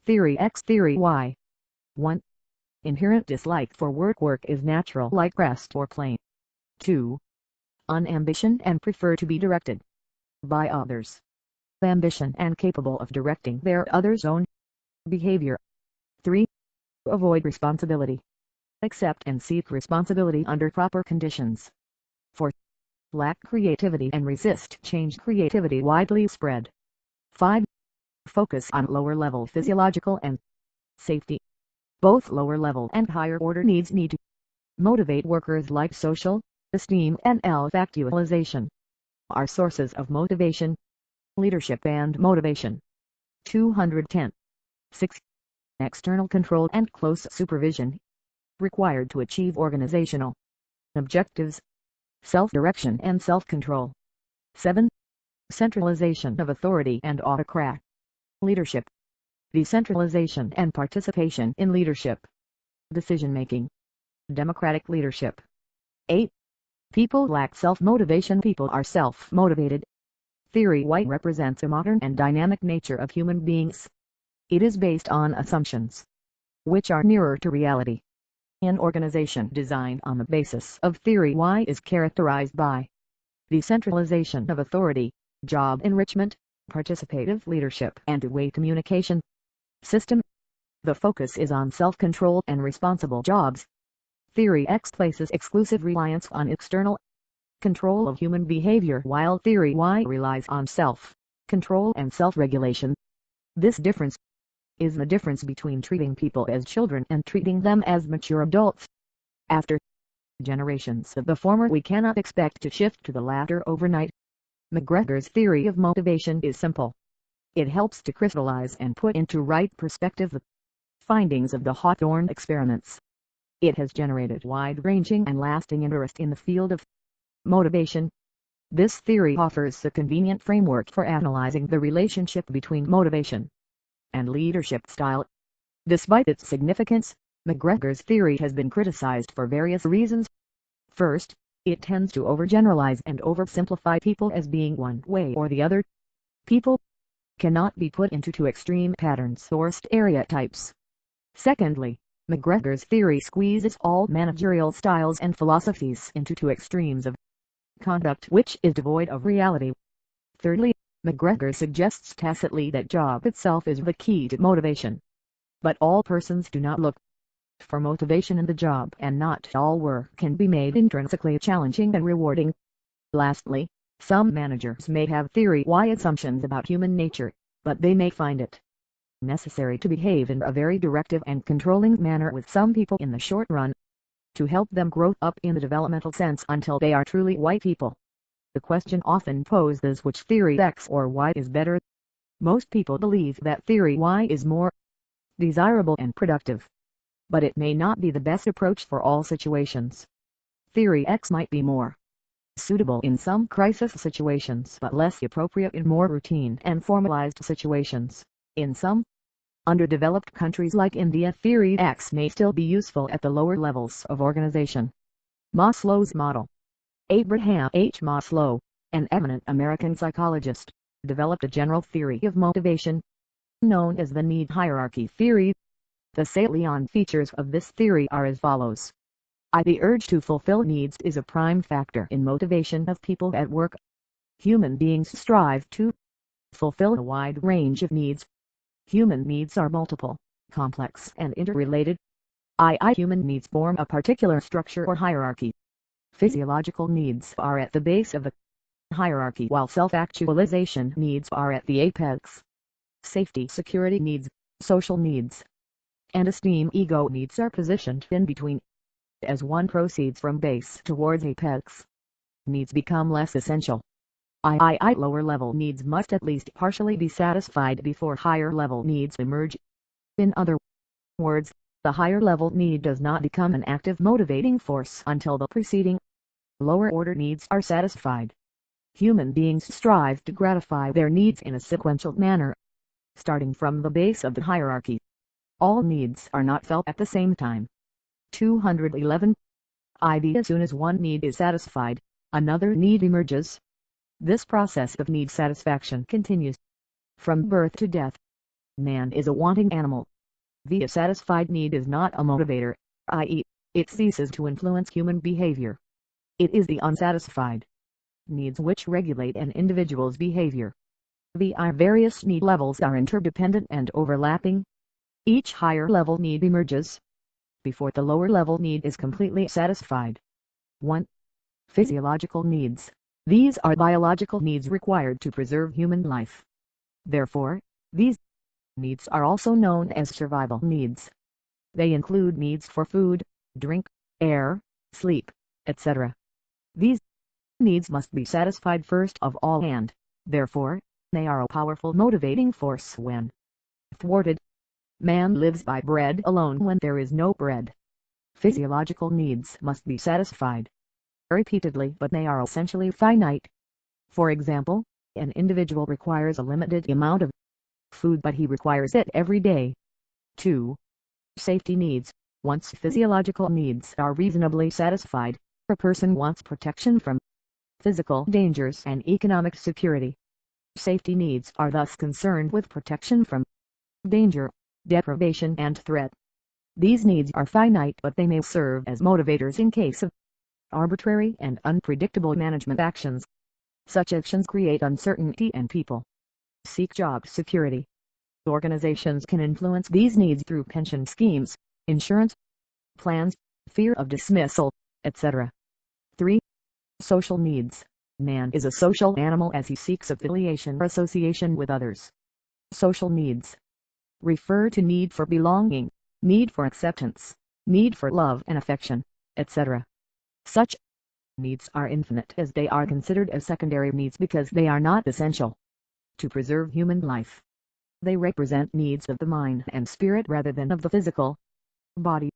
Theory X. Theory Y. 1. Inherent dislike for work. Work is natural like rest or play. 2. Unambition and prefer to be directed by others. Ambition and capable of directing their others' own behavior. 3. Avoid responsibility. Accept and seek responsibility under proper conditions. 4. Lack creativity and resist change. Creativity widely spread. 5. Focus on lower-level physiological and safety. Both lower-level and higher-order needs need to motivate workers like social esteem and self-actualization are sources of motivation. Leadership and motivation. 210. 6. External control and close supervision required to achieve organizational objectives. Self-direction and self-control. 7. Centralization of authority and autocrat leadership. Decentralization and participation in leadership. Decision-making. Democratic leadership. 8. People lack self-motivation. People are self-motivated. Theory Y represents a modern and dynamic nature of human beings. It is based on assumptions, which are nearer to reality. An organization designed on the basis of Theory Y is characterized by decentralization of authority, job enrichment, participative leadership and two-way communication. System. The focus is on self-control and responsible jobs. Theory X places exclusive reliance on external control of human behavior while Theory Y relies on self-control and self-regulation. This difference is the difference between treating people as children and treating them as mature adults. After generations of the former, we cannot expect to shift to the latter overnight. McGregor's theory of motivation is simple. It helps to crystallize and put into right perspective the findings of the Hawthorne experiments. It has generated wide-ranging and lasting interest in the field of motivation. This theory offers a convenient framework for analyzing the relationship between motivation and leadership style. Despite its significance, McGregor's theory has been criticized for various reasons. First, it tends to overgeneralize and oversimplify people as being one way or the other. People cannot be put into two extreme patterns or stereotypes. Secondly, McGregor's theory squeezes all managerial styles and philosophies into two extremes of conduct which is devoid of reality. Thirdly, McGregor suggests tacitly that job itself is the key to motivation. But all persons do not look for motivation in the job, and not all work can be made intrinsically challenging and rewarding. Lastly, some managers may have Theory Y assumptions about human nature, but they may find it necessary to behave in a very directive and controlling manner with some people in the short run, to help them grow up in the developmental sense until they are truly white people. The question often posed is which theory X or Y is better. Most people believe that Theory Y is more desirable and productive, but it may not be the best approach for all situations. Theory X might be more suitable in some crisis situations but less appropriate in more routine and formalized situations. In some underdeveloped countries like India, Theory X may still be useful at the lower levels of organization. Maslow's model. Abraham H. Maslow, an eminent American psychologist, developed a general theory of motivation, known as the need hierarchy theory. The salient features of this theory are as follows. The urge to fulfill needs is a prime factor in motivation of people at work. Human beings strive to fulfill a wide range of needs. Human needs are multiple, complex and interrelated. Human needs form a particular structure or hierarchy. Physiological needs are at the base of the hierarchy while self-actualization needs are at the apex. Safety security needs, social needs, and esteem ego needs are positioned in between. As one proceeds from base towards apex, needs become less essential. Lower level needs must at least partially be satisfied before higher level needs emerge. In other words, the higher level need does not become an active motivating force until the preceding lower order needs are satisfied. Human beings strive to gratify their needs in a sequential manner, starting from the base of the hierarchy. All needs are not felt at the same time. 211. As soon as one need is satisfied, another need emerges. This process of need satisfaction continues from birth to death. Man is a wanting animal. The satisfied need is not a motivator, i.e., it ceases to influence human behavior. It is the unsatisfied needs which regulate an individual's behavior. The various need levels are interdependent and overlapping. Each higher level need emerges before the lower level need is completely satisfied. 1. Physiological needs. These are biological needs required to preserve human life. Therefore, these needs are also known as survival needs. They include needs for food, drink, air, sleep, etc. These needs must be satisfied first of all and, therefore, they are a powerful motivating force when thwarted. Man lives by bread alone when there is no bread. Physiological needs must be satisfied repeatedly, but they are essentially finite. For example, an individual requires a limited amount of food but he requires it every day. 2. Safety needs. Once physiological needs are reasonably satisfied, a person wants protection from physical dangers and economic security. Safety needs are thus concerned with protection from danger, deprivation and threat. These needs are finite, but they may serve as motivators in case of arbitrary and unpredictable management actions. Such actions create uncertainty and people seek job security. Organizations can influence these needs through pension schemes, insurance plans, fear of dismissal, etc. 3. Social needs. Man is a social animal as he seeks affiliation or association with others. Social needs refer to need for belonging, need for acceptance, need for love and affection, etc. Such needs are infinite as they are considered as secondary needs because they are not essential to preserve human life. They represent needs of the mind and spirit rather than of the physical body.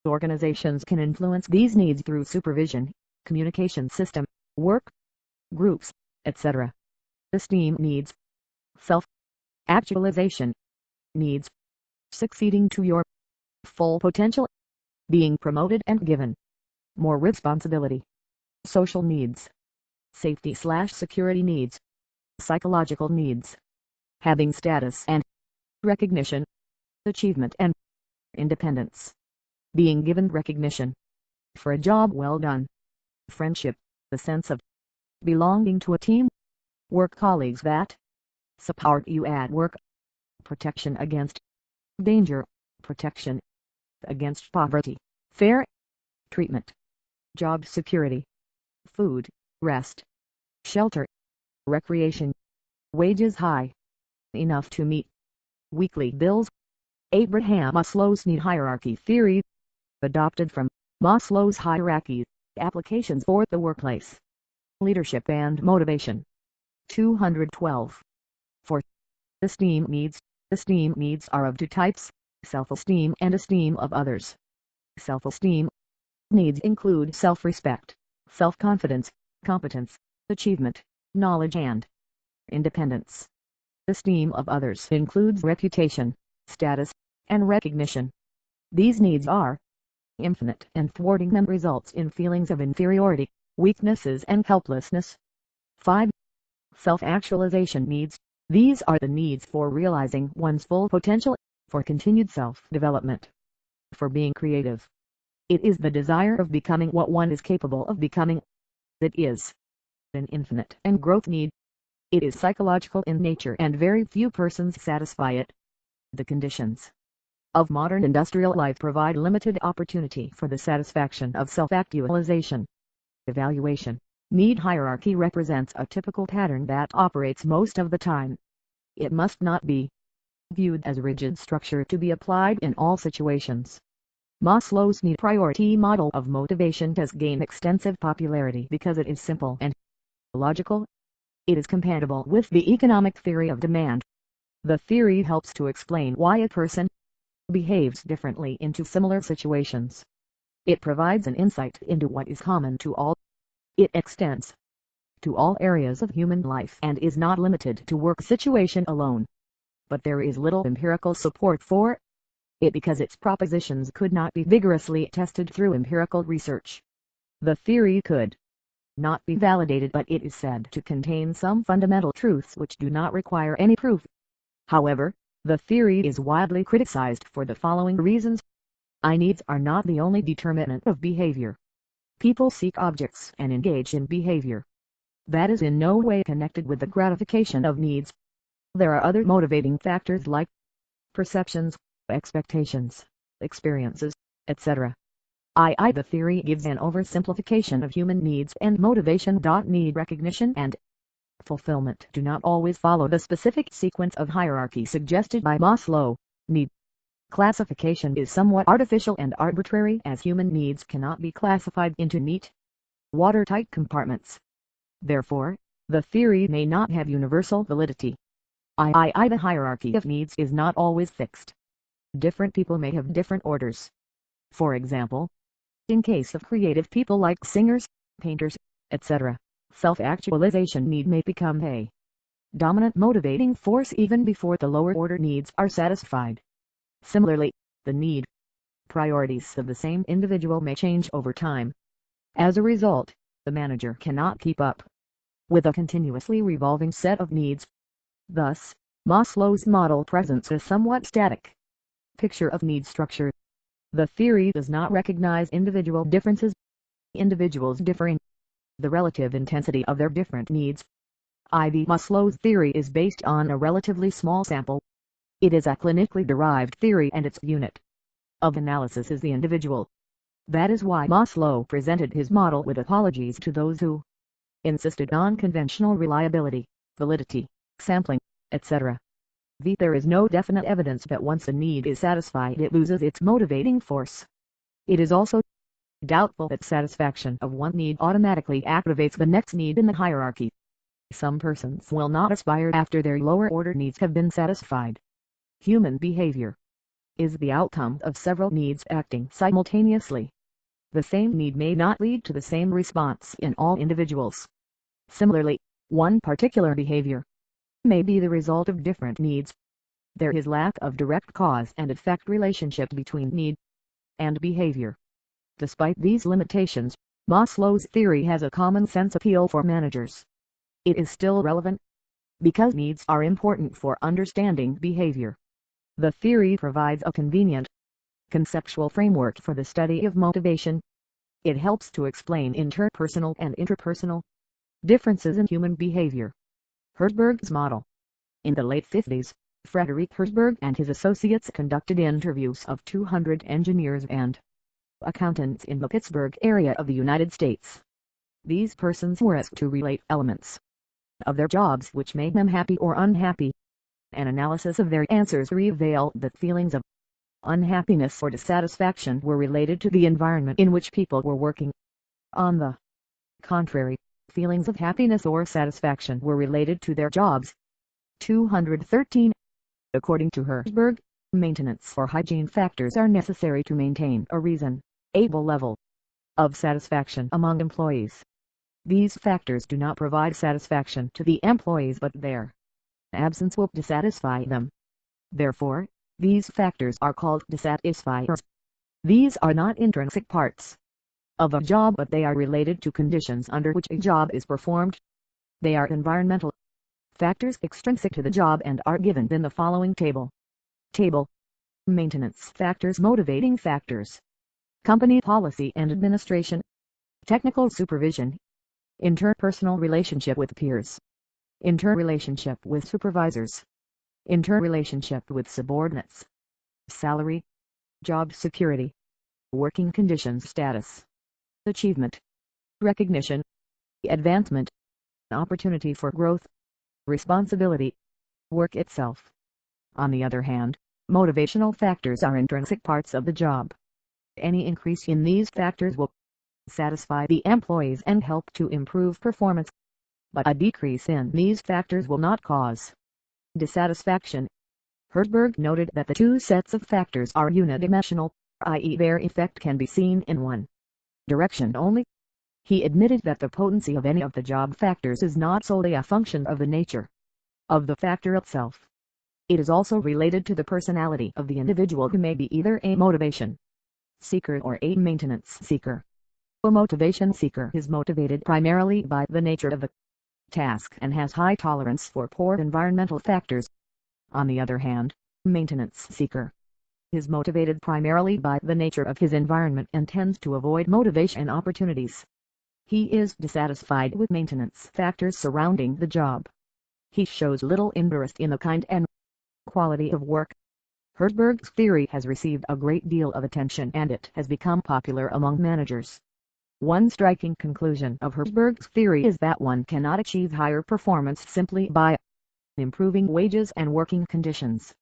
Organizations can influence these needs through supervision, communication system, work groups, etc. Esteem needs. Self-actualization needs. Succeeding to your full potential. Being promoted and given more responsibility. Social needs. Safety/security needs. Psychological needs. Having status and recognition. Achievement and independence. Being given recognition for a job well done. Friendship, the sense of belonging to a team. Work colleagues that support you at work. Protection against danger, protection against poverty, fair treatment, job security, food, rest, shelter, recreation, wages high enough to meet weekly bills. Abraham Maslow's need hierarchy theory, adopted from Maslow's hierarchy, applications for the workplace, leadership and motivation. 212. 4. Esteem needs. Esteem needs are of two types, self-esteem and esteem of others. Self-esteem needs include self-respect, self-confidence, competence, achievement, knowledge and independence. Esteem of others includes reputation, status, and recognition. These needs are infinite and thwarting them results in feelings of inferiority, weaknesses and helplessness. 5. Self-actualization needs. These are the needs for realizing one's full potential, for continued self-development, for being creative. It is the desire of becoming what one is capable of becoming. It is an infinite and growth need. It is psychological in nature and very few persons satisfy it. The conditions of modern industrial life provide limited opportunity for the satisfaction of self-actualization. Evaluation. Need hierarchy represents a typical pattern that operates most of the time. It must not be viewed as a rigid structure to be applied in all situations. Maslow's need priority model of motivation has gained extensive popularity because it is simple and logical. It is compatible with the economic theory of demand. The theory helps to explain why a person behaves differently into similar situations. It provides an insight into what is common to all. It extends to all areas of human life and is not limited to work situation alone. But there is little empirical support for it because its propositions could not be vigorously tested through empirical research. The theory could not be validated, but it is said to contain some fundamental truths which do not require any proof. However, the theory is widely criticized for the following reasons. I needs are not the only determinant of behavior. People seek objects and engage in behavior that is in no way connected with the gratification of needs. There are other motivating factors like perceptions, expectations, experiences, etc. The theory gives an oversimplification of human needs and motivation. Need recognition and fulfillment do not always follow the specific sequence of hierarchy suggested by Maslow. Need classification is somewhat artificial and arbitrary as human needs cannot be classified into neat, watertight compartments. Therefore, the theory may not have universal validity. The hierarchy of needs is not always fixed. Different people may have different orders. For example, in case of creative people like singers, painters, etc., self-actualization need may become a dominant motivating force even before the lower order needs are satisfied. Similarly, the need priorities of the same individual may change over time. As a result, the manager cannot keep up with a continuously revolving set of needs. Thus, Maslow's model presents a somewhat static picture of need structure. The theory does not recognize individual differences. Individuals differ in the relative intensity of their different needs. Maslow's theory is based on a relatively small sample. It is a clinically derived theory and its unit of analysis is the individual. That is why Maslow presented his model with apologies to those who insisted on conventional reliability, validity, sampling, etc. There is no definite evidence that once a need is satisfied it loses its motivating force. It is also doubtful that satisfaction of one need automatically activates the next need in the hierarchy. Some persons will not aspire after their lower order needs have been satisfied. Human behavior is the outcome of several needs acting simultaneously. The same need may not lead to the same response in all individuals. Similarly, one particular behavior may be the result of different needs. There is lack of direct cause and effect relationship between need and behavior. Despite these limitations, Maslow's theory has a common sense appeal for managers. It is still relevant because needs are important for understanding behavior. The theory provides a convenient conceptual framework for the study of motivation. It helps to explain interpersonal and intrapersonal differences in human behavior. Herzberg's model. In the late 50s, Frederick Herzberg and his associates conducted interviews of 200 engineers and accountants in the Pittsburgh area of the United States. These persons were asked to relate elements of their jobs which made them happy or unhappy. An analysis of their answers revealed that feelings of unhappiness or dissatisfaction were related to the environment in which people were working. On the contrary, feelings of happiness or satisfaction were related to their jobs. 213. According to Herzberg, maintenance or hygiene factors are necessary to maintain a reasonable level of satisfaction among employees. These factors do not provide satisfaction to the employees but their absence will dissatisfy them. Therefore, these factors are called dissatisfiers. These are not intrinsic parts of a job but they are related to conditions under which a job is performed. They are environmental factors extrinsic to the job and are given in the following table. Table: Maintenance factors, motivating factors, company policy and administration, technical supervision, interpersonal relationship with peers, interrelationship with supervisors, interrelationship with subordinates, salary, job security, working conditions status, achievement, recognition, advancement, opportunity for growth, responsibility, work itself. On the other hand, motivational factors are intrinsic parts of the job. Any increase in these factors will satisfy the employees and help to improve performance, but a decrease in these factors will not cause dissatisfaction. Herzberg noted that the two sets of factors are unidimensional, i.e. their effect can be seen in one direction only. He admitted that the potency of any of the job factors is not solely a function of the nature of the factor itself. It is also related to the personality of the individual who may be either a motivation seeker or a maintenance seeker. A motivation seeker is motivated primarily by the nature of the task and has high tolerance for poor environmental factors. On the other hand, maintenance seeker is motivated primarily by the nature of his environment and tends to avoid motivation opportunities. He is dissatisfied with maintenance factors surrounding the job. He shows little interest in the kind and quality of work. Herzberg's theory has received a great deal of attention and it has become popular among managers. One striking conclusion of Herzberg's theory is that one cannot achieve higher performance simply by improving wages and working conditions.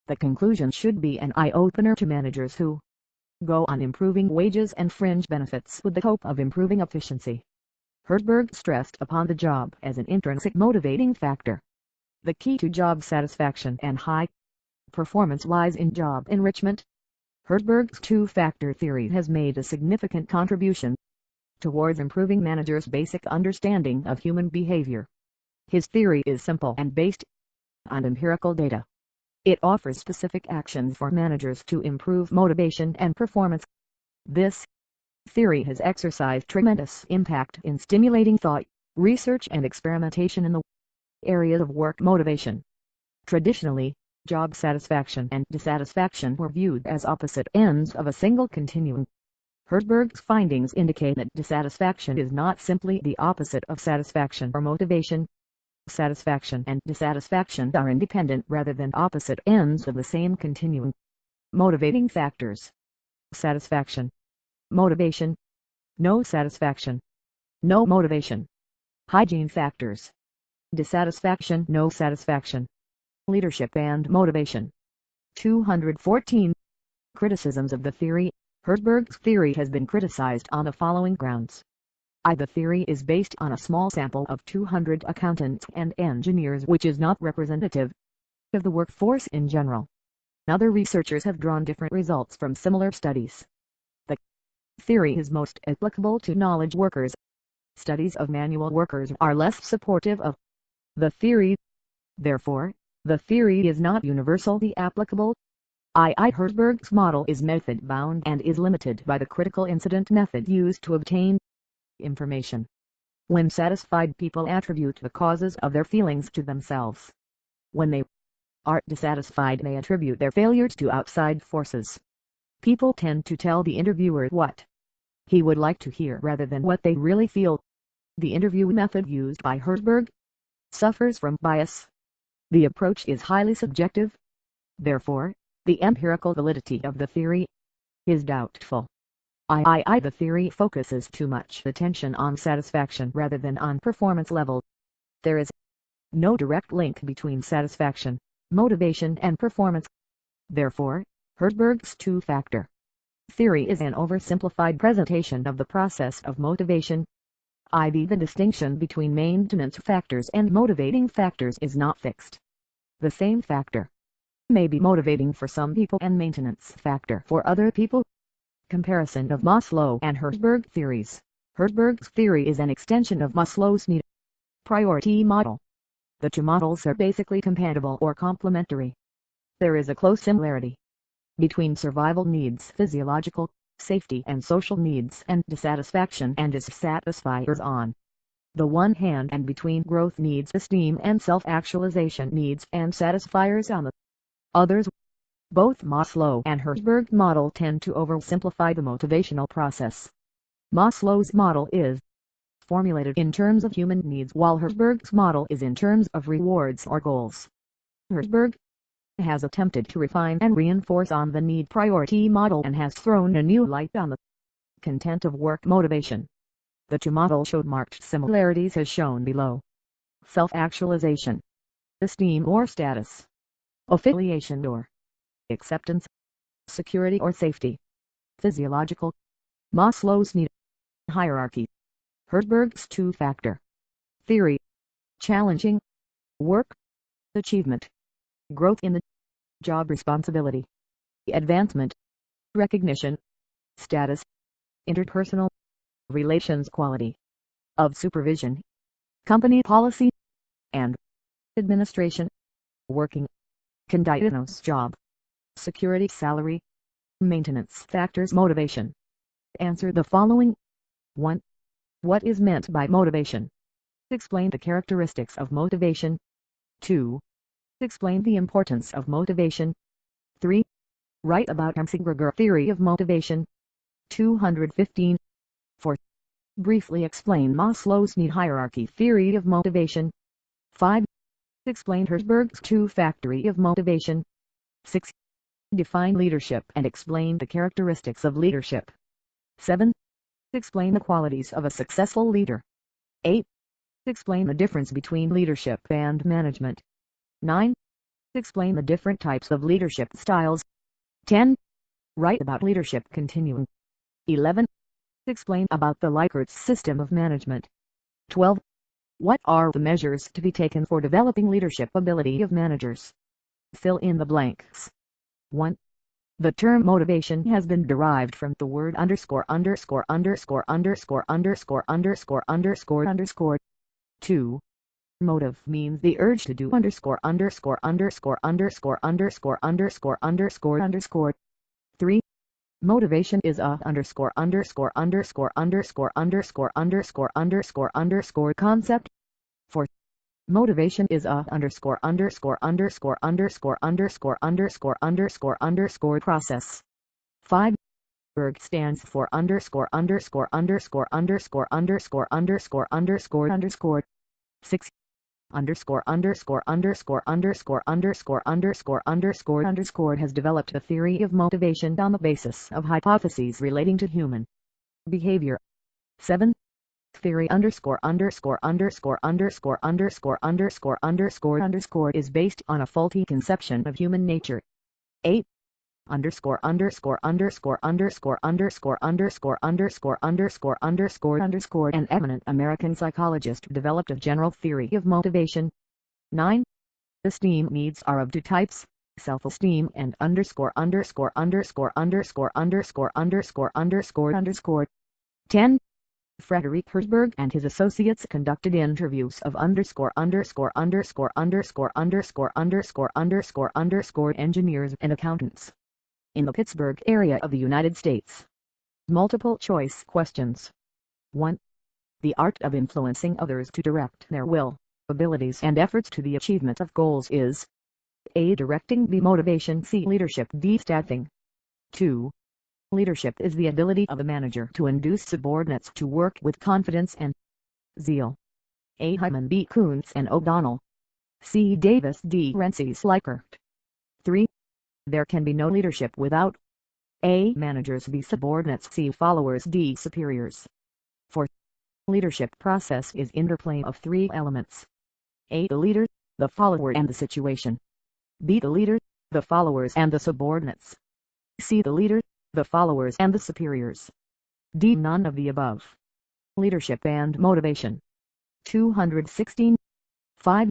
The conclusion should be an eye-opener to managers who go on improving wages and fringe benefits with the hope of improving efficiency. Herzberg stressed upon the job as an intrinsic motivating factor. The key to job satisfaction and high performance lies in job enrichment. Herzberg's two-factor theory has made a significant contribution towards improving managers' basic understanding of human behavior. His theory is simple and based on empirical data. It offers specific actions for managers to improve motivation and performance. This theory has exercised tremendous impact in stimulating thought, research and experimentation in the area of work motivation. Traditionally, job satisfaction and dissatisfaction were viewed as opposite ends of a single continuum. Herzberg's findings indicate that dissatisfaction is not simply the opposite of satisfaction or motivation. Satisfaction and dissatisfaction are independent rather than opposite ends of the same continuum. Motivating factors: satisfaction, motivation, no satisfaction, no motivation. Hygiene factors: dissatisfaction, no satisfaction, leadership and motivation. 214. Criticisms of the theory. Herzberg's theory has been criticized on the following grounds. The theory is based on a small sample of 200 accountants and engineers, which is not representative of the workforce in general. Other researchers have drawn different results from similar studies. The theory is most applicable to knowledge workers. Studies of manual workers are less supportive of the theory. Therefore, the theory is not universally applicable. Herzberg's model is method-bound and is limited by the critical incident method used to obtain information. When satisfied people attribute the causes of their feelings to themselves. When they are dissatisfied they attribute their failures to outside forces. People tend to tell the interviewer what he would like to hear rather than what they really feel. The interview method used by Herzberg suffers from bias. The approach is highly subjective. Therefore, the empirical validity of the theory is doubtful. The theory focuses too much attention on satisfaction rather than on performance level. There is no direct link between satisfaction, motivation and performance. Therefore, Herzberg's two-factor theory is an oversimplified presentation of the process of motivation. The distinction between maintenance factors and motivating factors is not fixed. The same factor may be motivating for some people and maintenance factor for other people. Comparison of Maslow and Herzberg theories. Herzberg's theory is an extension of Maslow's need priority model. The two models are basically compatible or complementary. There is a close similarity between survival needs, physiological, safety and social needs, and dissatisfaction and dissatisfiers on the one hand, and between growth needs, esteem and self-actualization needs, and satisfiers on the others. Both Maslow and Herzberg model tend to oversimplify the motivational process. Maslow's model is formulated in terms of human needs, while Herzberg's model is in terms of rewards or goals. Herzberg has attempted to refine and reinforce on the need priority model and has thrown a new light on the content of work motivation. The two models showed marked similarities as shown below. Self-actualization, esteem or status, affiliation or acceptance, security or safety, physiological, Maslow's need hierarchy. Herzberg's two-factor theory, challenging work, achievement, growth in the job, responsibility, advancement, recognition, status, interpersonal relations, quality of supervision, company policy, and administration, working conditions, job security, salary, maintenance factors, motivation. Answer the following. 1. What is meant by motivation? Explain the characteristics of motivation. 2. Explain the importance of motivation. 3. Write about Hemsinger theory of motivation. 215. 4. Briefly explain Maslow's need hierarchy theory of motivation. 5. Explain Herzberg's two-factor of motivation. 6. Define leadership and explain the characteristics of leadership. 7. Explain the qualities of a successful leader. 8. Explain the difference between leadership and management. 9. Explain the different types of leadership styles. 10. Write about leadership continuum. 11. Explain about the Likert system of management. 12. What are the measures to be taken for developing leadership ability of managers? Fill in the blanks. 1. The term motivation has been derived from the word underscore underscore underscore underscore underscore underscore underscore underscore. 2. Motive means the urge to do underscore underscore underscore underscore underscore underscore underscore underscore. 3. Motivation is a underscore underscore underscore underscore underscore underscore underscore underscore concept. 4. Motivation is a process. 5. Berg stands for underscore. 6. Has developed a theory of motivation on the basis of hypotheses relating to human behavior. 7. Theory is based on a faulty conception of human nature. 8. An eminent American psychologist developed a general theory of motivation. 9. Esteem needs are of two types, self-esteem and . 10. Frederick Herzberg and his associates conducted interviews of engineers and accountants in the Pittsburgh area of the United States. Multiple choice questions. 1. The art of influencing others to direct their will, abilities and efforts to the achievement of goals is: A. Directing. B. Motivation. C. Leadership. D. Staffing. 2. Leadership is the ability of a manager to induce subordinates to work with confidence and zeal. A. Hyman. B. Kuntz and O'Donnell. C. Davis. D. Rensis Likert. 3. There can be no leadership without: A. Managers. B. Subordinates. C. Followers. D. Superiors. 4. Leadership process is interplay of three elements: A. The leader, the follower and the situation. B. The leader, the followers and the subordinates. C. The leader, the followers and the superiors. D. None of the above. Leadership and motivation. 216. 5.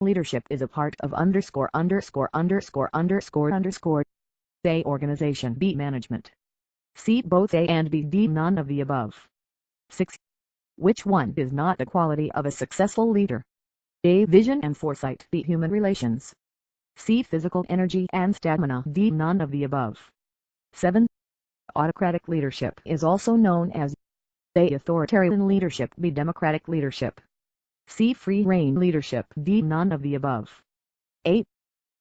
Leadership is a part of A. Organization. B. Management. C. Both A and B. D. None of the above. 6. Which one is not the quality of a successful leader? A. Vision and foresight. B. Human relations. C. Physical energy and stamina. D. None of the above. 7. Autocratic leadership is also known as: A. Authoritarian leadership. B. Democratic leadership. C. Free-rein leadership. D. None of the above. 8.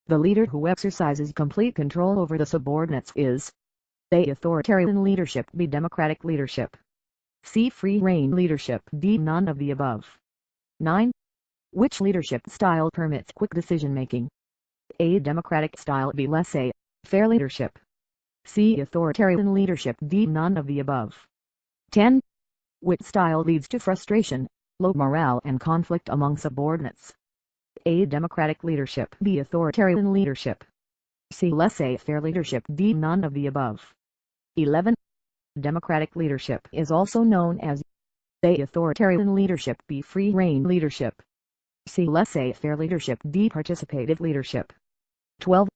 The leader who exercises complete control over the subordinates is: A. Authoritarian leadership. B. Democratic leadership. C. Free-rein leadership. D. None of the above. 9. Which leadership style permits quick decision-making? A. Democratic style. B. Laissez-faire leadership. C. Authoritarian leadership. D. None of the above. 10. Which style leads to frustration, low morale and conflict among subordinates? A. Democratic leadership. B. Authoritarian leadership. C. Laissez-faire leadership. D. None of the above. 11. Democratic leadership is also known as: A. Authoritarian leadership. B. Free-rein leadership. C. Laissez-faire leadership. D. Participative leadership. 12.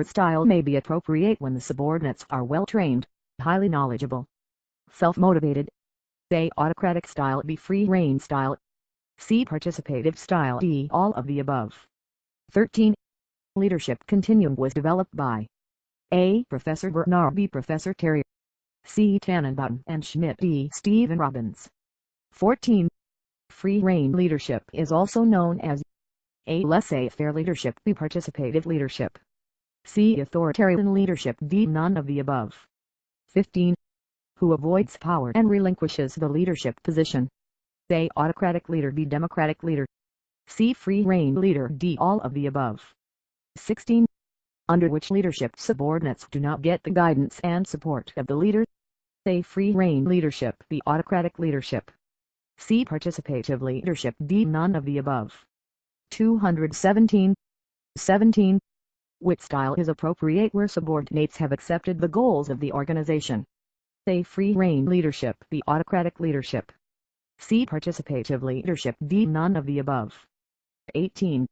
Style may be appropriate when the subordinates are well-trained, highly knowledgeable, self-motivated. A. Autocratic style. B. Free-rein style. C. Participative style. D. All of the above. 13. Leadership continuum was developed by: A. Professor Bernard. B. Professor Terry. C. Tannenbaum and Schmidt. D. Stephen Robbins. 14. Free-rein leadership is also known as: A. Laissez-faire leadership. B. Participative leadership. C. Authoritarian leadership. D. None of the above. 15. Who avoids power and relinquishes the leadership position? A. Autocratic leader. B. Democratic leader. C. Free-rein leader. D. All of the above. 16. Under which leadership subordinates do not get the guidance and support of the leader? A. Free-rein leadership. B. Autocratic leadership. C. Participative leadership. D. None of the above. 217. 17. Which style is appropriate where subordinates have accepted the goals of the organization? A. Free-rein leadership. B. Autocratic leadership. C. Participative leadership. D. None of the above. 18.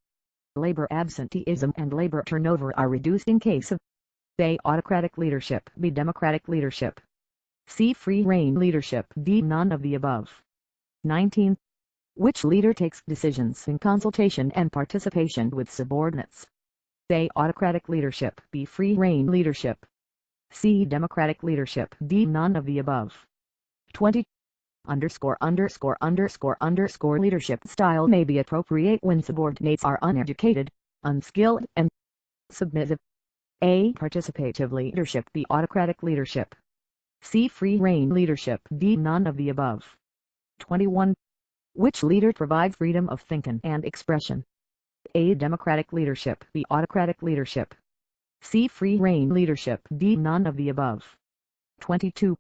Labor absenteeism and labor turnover are reduced in case of: A. Autocratic leadership. B. Democratic leadership. C. Free-rein leadership. D. None of the above. 19. Which leader takes decisions in consultation and participation with subordinates? A. Autocratic leadership. B. Free-rein leadership. C. Democratic leadership. D. None of the above. 20. Leadership style may be appropriate when subordinates are uneducated, unskilled, and submissive. A. Participative leadership. B. Autocratic leadership. C. Free rein leadership. D. None of the above. 21. Which leader provides freedom of thinking and expression? A. Democratic leadership. B. Autocratic leadership. C. Free rein leadership. D. None of the above. 22.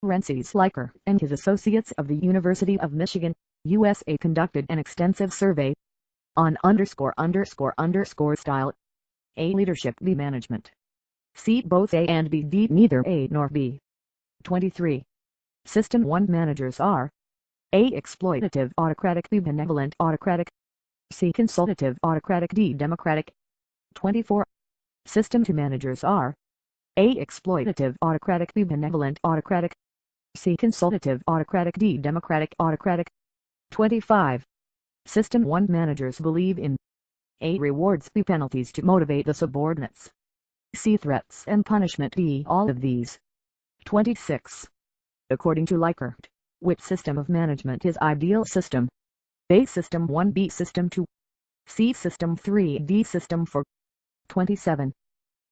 Rensselaer Sliker and his associates of the University of Michigan, USA conducted an extensive survey on style. A. Leadership. B. Management. C. Both A and B. D. Neither A nor B. 23. System 1 managers are A. Exploitative autocratic. B. Benevolent autocratic. C. Consultative autocratic. D. Democratic. 24. System 2 managers are A. Exploitative autocratic. B. Benevolent autocratic. C. Consultative autocratic. D. Democratic autocratic. 25. System 1 managers believe in A. Rewards. B. Penalties to motivate the subordinates. C. Threats and punishment. D. All of these. 26. According to Likert, which system of management is ideal system? A. System 1. B. System 2. C. System 3. D. System 4. 27.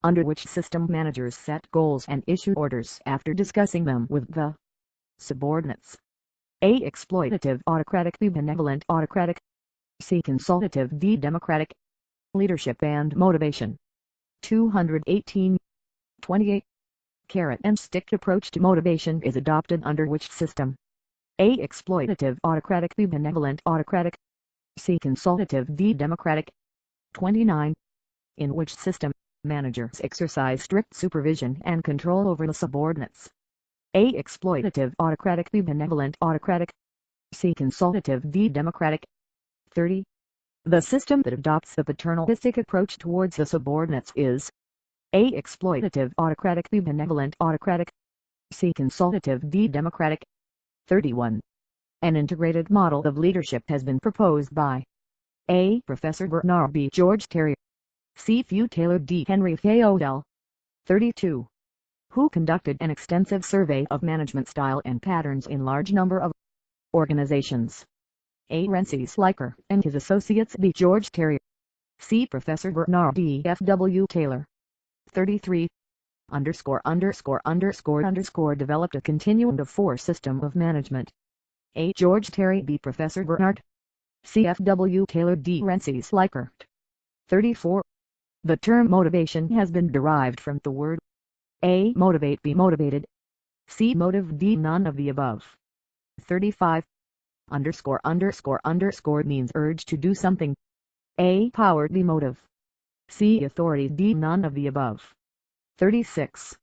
Under which system managers set goals and issue orders after discussing them with the subordinates? A. Exploitative autocratic. B. Benevolent autocratic. C. Consultative. D. Democratic. Leadership and motivation. 218. 28. Carrot and stick approach to motivation is adopted under which system? A. Exploitative autocratic. B. Benevolent autocratic. C. Consultative. D. Democratic. 29. In which system managers exercise strict supervision and control over the subordinates? A. Exploitative autocratic. B. Benevolent autocratic. C. Consultative. D. Democratic. 30. The system that adopts the paternalistic approach towards the subordinates is A. Exploitative autocratic. B. Benevolent autocratic. C. Consultative. D. Democratic. 31. An integrated model of leadership has been proposed by A. Professor Bernard B. George Terry. C. Few Taylor. D. Henry Theodell. 32. Who conducted an extensive survey of management style and patterns in large number of organizations? A. Rensselaer Sliker and his associates. B. George Terry. C. Professor Bernard D. F. W. Taylor. 33. Developed a continuum of 4 system of management. A. George Terry. B. Professor Bernard. C. F. W. Taylor. D. Rensselaer Sliker. 34. The term motivation has been derived from the word A. Motivate. B. Motivated. C. Motive. D. None of the above. 35. Means urge to do something. A. Power. B. Motive. C. Authority. D. None of the above. 36.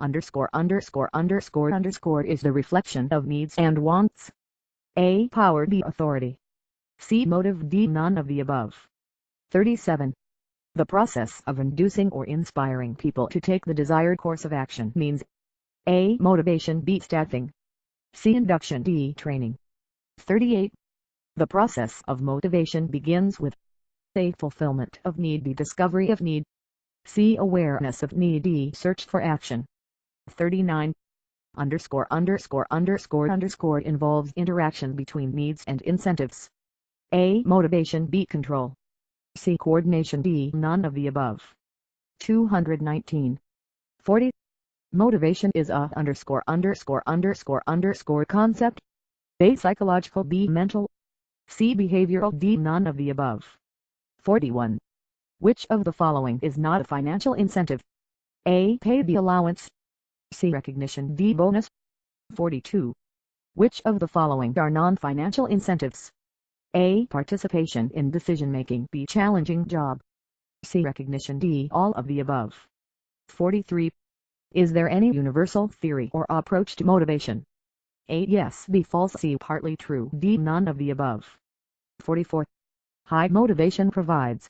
Is the reflection of needs and wants. A. Power. B. Authority. C. Motive. D. None of the above. 37. The process of inducing or inspiring people to take the desired course of action means A. Motivation. B. Staffing. C. Induction. D. Training. 38. The process of motivation begins with A. Fulfillment of need. B. Discovery of need. C. Awareness of need. D. Search for action. 39. Involves interaction between needs and incentives. A. Motivation. B. Control. C. Coordination. D. None of the above. 219. 40. Motivation is a concept. A. Psychological. B. Mental. C. Behavioral. D. None of the above. 41. Which of the following is not a financial incentive? A. Pay. B. Allowance. C. Recognition. D. Bonus. 42. Which of the following are non-financial incentives? A. Participation in decision-making. B. Challenging job. C. Recognition. D. All of the above. 43. Is there any universal theory or approach to motivation? A. Yes. B. False. C. Partly true. D. None of the above. 44. High motivation provides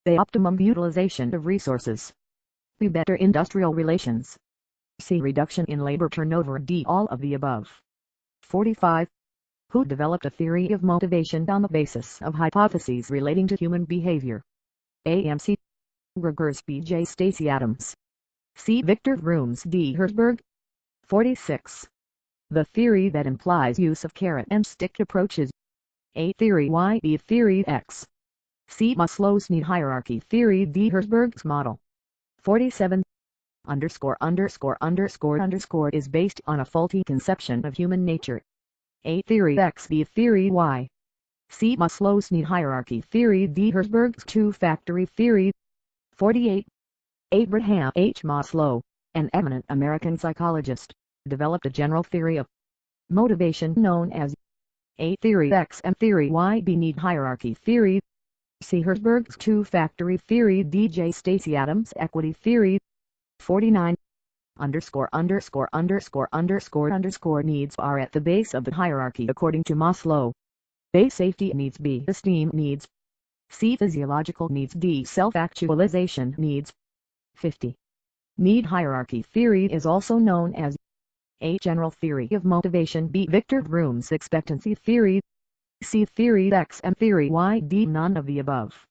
A. Optimum utilization of resources. B. Better industrial relations. C. Reduction in labor turnover. D. All of the above. 45. Who developed a theory of motivation on the basis of hypotheses relating to human behavior? A. M. C. Rogers. B. J. Stacy Adams. C. Victor Vrooms. D. Herzberg. 46. the theory that implies use of carrot and stick approaches. A theory Y. B theory X. C. Maslow's need hierarchy theory D. Herzberg's model. 47. ____ is based on a faulty conception of human nature. A theory X. B theory Y. C. Maslow's need hierarchy theory D. Herzberg's two-factory theory. 48. Abraham H. Maslow, an eminent American psychologist, developed a general theory of motivation known as A theory X and theory Y. B need hierarchy theory. C. Herzberg's two-factory theory D. J. Stacy Adams equity theory. 49. Needs are at the base of the hierarchy according to Maslow. A. Safety needs. B. Esteem needs. C. Physiological needs. D. Self-actualization needs. 50. Need hierarchy theory is also known as A. General theory of motivation. B. Victor Vroom's expectancy theory. C. Theory X and theory Y. D. None of the above.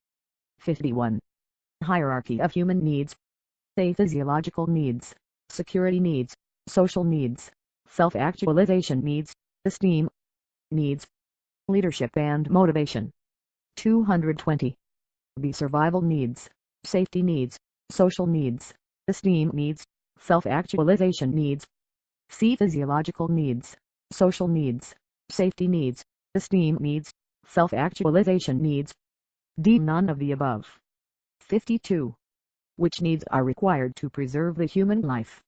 51. Hierarchy of human needs. A. Physiological needs, security needs, social needs, self-actualization needs, esteem needs, leadership and motivation. 220. B. Survival needs, safety needs, social needs, esteem needs, self-actualization needs. C. Physiological needs, social needs, safety needs, esteem needs, self-actualization needs. D. None of the above. 52. Which needs are required to preserve the human life?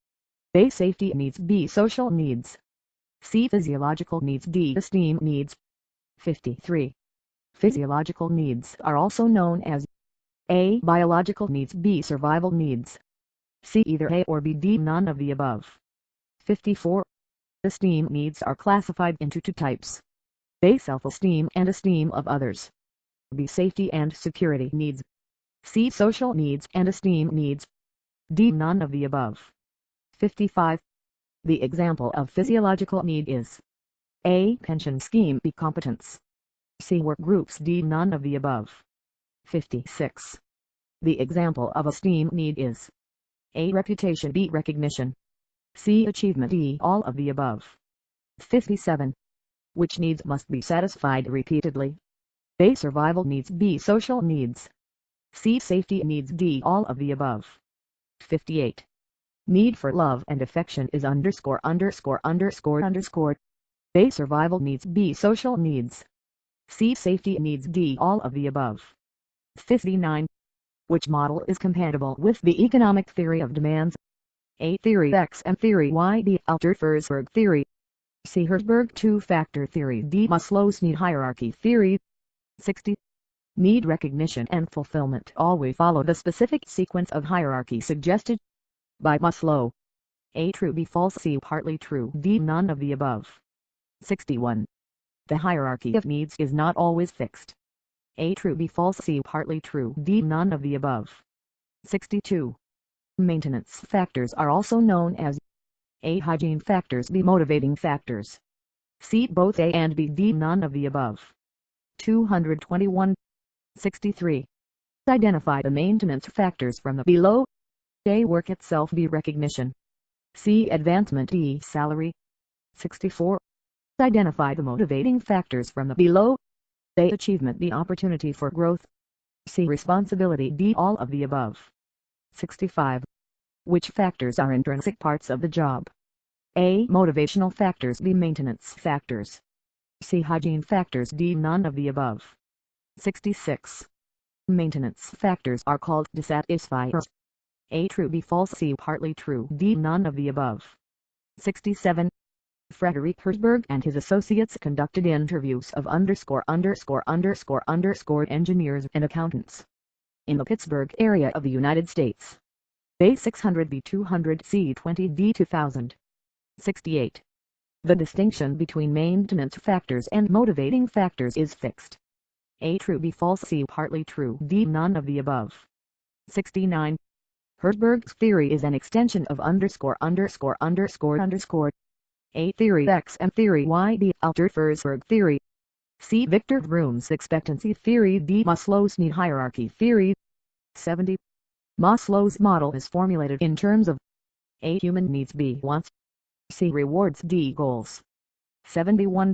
A. Safety needs. B. Social needs. C. Physiological needs. D. Esteem needs. 53. Physiological needs are also known as A. Biological needs. B. Survival needs. C. Either A or B. D. None of the above. 54. Esteem needs are classified into two types. A. Self-esteem and esteem of others. B. Safety and security needs. C. Social needs and esteem needs. D. None of the above. 55. The example of physiological need is A. Pension scheme. B. Competence. C. Work groups. D. None of the above. 56. The example of esteem need is A. Reputation. B. Recognition. C. Achievement. D. All of the above. 57. Which needs must be satisfied repeatedly? A. Survival needs. B. Social needs. C. Safety needs. D. All of the above. 58. Need for love and affection is A. Survival needs. B. Social needs. C. Safety needs. D. All of the above. 59. Which model is compatible with the economic theory of demands? A. Theory X and theory Y. B. Alter-Fersberg theory. C. Herzberg two-factor theory. D. Maslow's need hierarchy theory. 60. Need recognition and fulfillment always follow the specific sequence of hierarchy suggested by Maslow. A. True. B. False. C. Partly true. D. None of the above. 61. The hierarchy of needs is not always fixed. A. True. B. False. C. Partly true. D. None of the above. 62. Maintenance factors are also known as A. Hygiene factors. B. Motivating factors. C. Both A and B. D. None of the above. 221. 63. Identify the maintenance factors from the below. A. Work itself. B. Recognition. C. Advancement. D. Salary. 64. Identify the motivating factors from the below. A. Achievement. B. Opportunity for growth. C. Responsibility. D. All of the above. 65. Which factors are intrinsic parts of the job? A. Motivational factors. B. Maintenance factors. C. Hygiene factors. D. None of the above. 66. Maintenance factors are called dissatisfiers. A. True. B. False. C. Partly true. D. None of the above. 67. Frederick Herzberg and his associates conducted interviews of engineers and accountants in the Pittsburgh area of the United States. A. 600 B. 200 C. 20 D. 2000. 68. The distinction between maintenance factors and motivating factors is fixed. A. True. B. False. C. Partly true. D. None of the above. 69. Herzberg's theory is an extension of A. Theory X and theory Y. B. Alter-Fersberg theory. C. Victor Vroom's expectancy theory. D. Maslow's need hierarchy theory. 70. Maslow's model is formulated in terms of A. Human needs. B. Wants. C. Rewards. D. Goals. 71.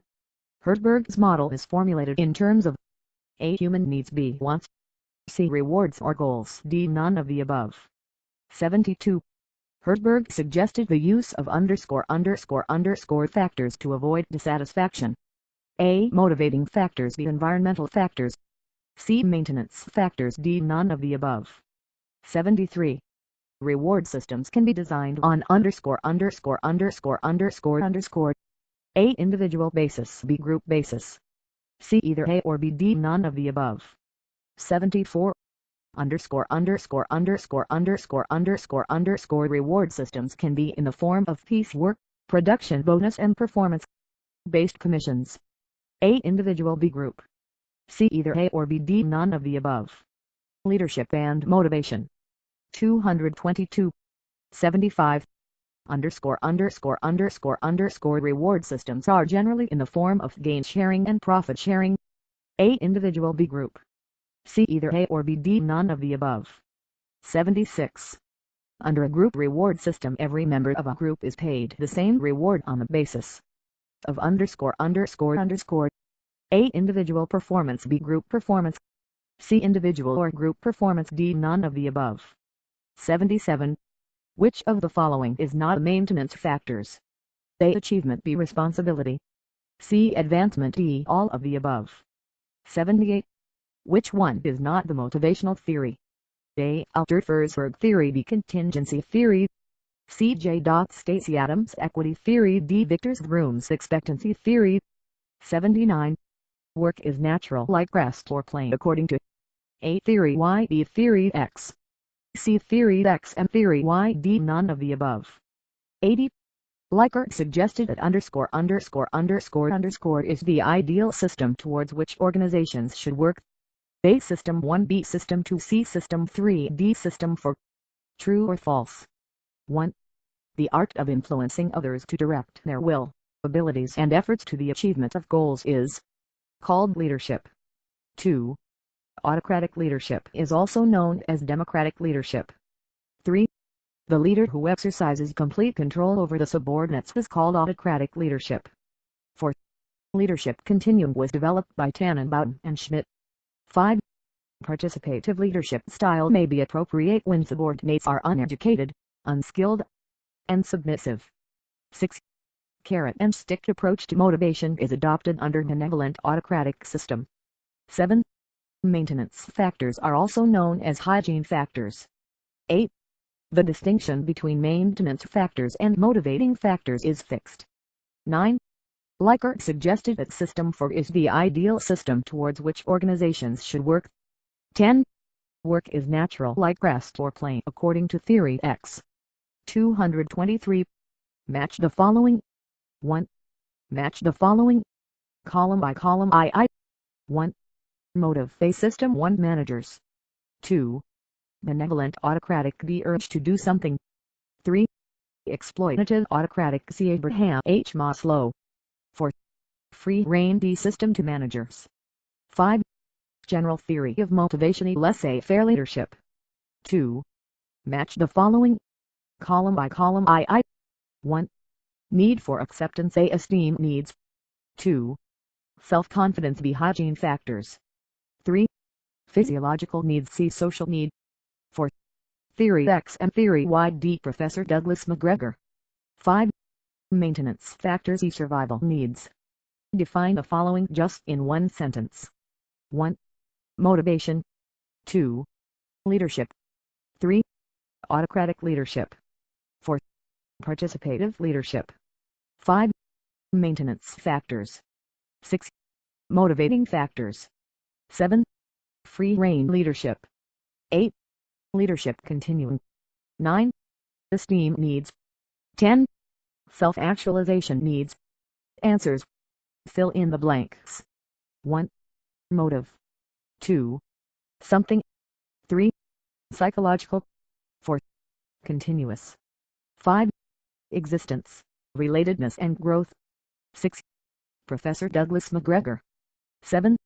Hertzberg's model is formulated in terms of A. Human needs. B. Wants. C. Rewards or goals. D. None of the above. 72. Hertzberg suggested the use of ___ factors to avoid dissatisfaction. A. Motivating factors. B. Environmental factors. C. Maintenance factors. D. None of the above. 73. Reward systems can be designed on ________ A. Individual basis. B. Group basis. C. Either A or B. D. None of the above. 74. ________ Reward systems can be in the form of piecework, production bonus and performance-based commissions. A. Individual. B. Group. C. Either A or B. D. None of the above. Leadership and motivation. 222. 75. Reward systems are generally in the form of gain sharing and profit sharing. A. Individual. B. Group. C. Either A or B. D. None of the above. 76. Under a group reward system, every member of a group is paid the same reward on the basis of _____. A. Individual performance. B. Group performance. C. Individual or group performance. D. None of the above. 77. Which of the following is not a maintenance factors? A. Achievement. B. Responsibility. C. Advancement. D. All of the above. 78. Which one is not the motivational theory? A. Alter-Herzberg theory. B. Contingency theory. C. J. Stacey Adams equity theory. D. Victor-Vroom's expectancy theory. 79. Work is natural like rest or play according to A. Theory Y. B. Theory X. C. Theory X and Theory Y. D. None of the above. 80. Likert suggested that _____ is the ideal system towards which organizations should work. A. System 1. B. System 2. C. System 3. D. System 4. True or false? 1. The art of influencing others to direct their will, abilities and efforts to the achievement of goals is called leadership. 2. Autocratic leadership is also known as democratic leadership. 3. The leader who exercises complete control over the subordinates is called autocratic leadership. 4. Leadership continuum was developed by Tannenbaum and Schmidt. 5. Participative leadership style may be appropriate when subordinates are uneducated, unskilled, and submissive. 6. Carrot and stick approach to motivation is adopted under benevolent autocratic system. 7. Maintenance factors are also known as hygiene factors. 8. The distinction between maintenance factors and motivating factors is fixed. 9. Likert suggested that System 4 is the ideal system towards which organizations should work. 10. Work is natural like rest or play according to Theory X. 223. Match the following. 1. Match the following. Column by column II. 1. Motive A. System 1 managers. 2. Benevolent autocratic the urge to do something. 3. Exploitative autocratic C. Abraham H. Maslow. 4. Free rein D. System 2 managers. 5. General theory of motivation laissez-faire leadership. 2. Match the following. Column by column II. 1. Need for acceptance A. Esteem needs. 2. Self-confidence B. Hygiene factors. 3. Physiological needs C. Social need. 4. Theory X and Theory Y. D. Professor Douglas McGregor. 5. Maintenance factors E. Survival needs. Define the following just in one sentence. 1. Motivation. 2. Leadership. 3. Autocratic leadership. 4. Participative leadership. 5. Maintenance factors. 6. Motivating factors. 7. Free rein leadership. 8. Leadership continuum. 9. Esteem needs. 10. Self-actualization needs. Answers. Fill in the blanks. 1. Motive. 2. Something. 3. Psychological. 4. Continuous. 5. Existence, relatedness and growth. 6. Professor Douglas McGregor. 7.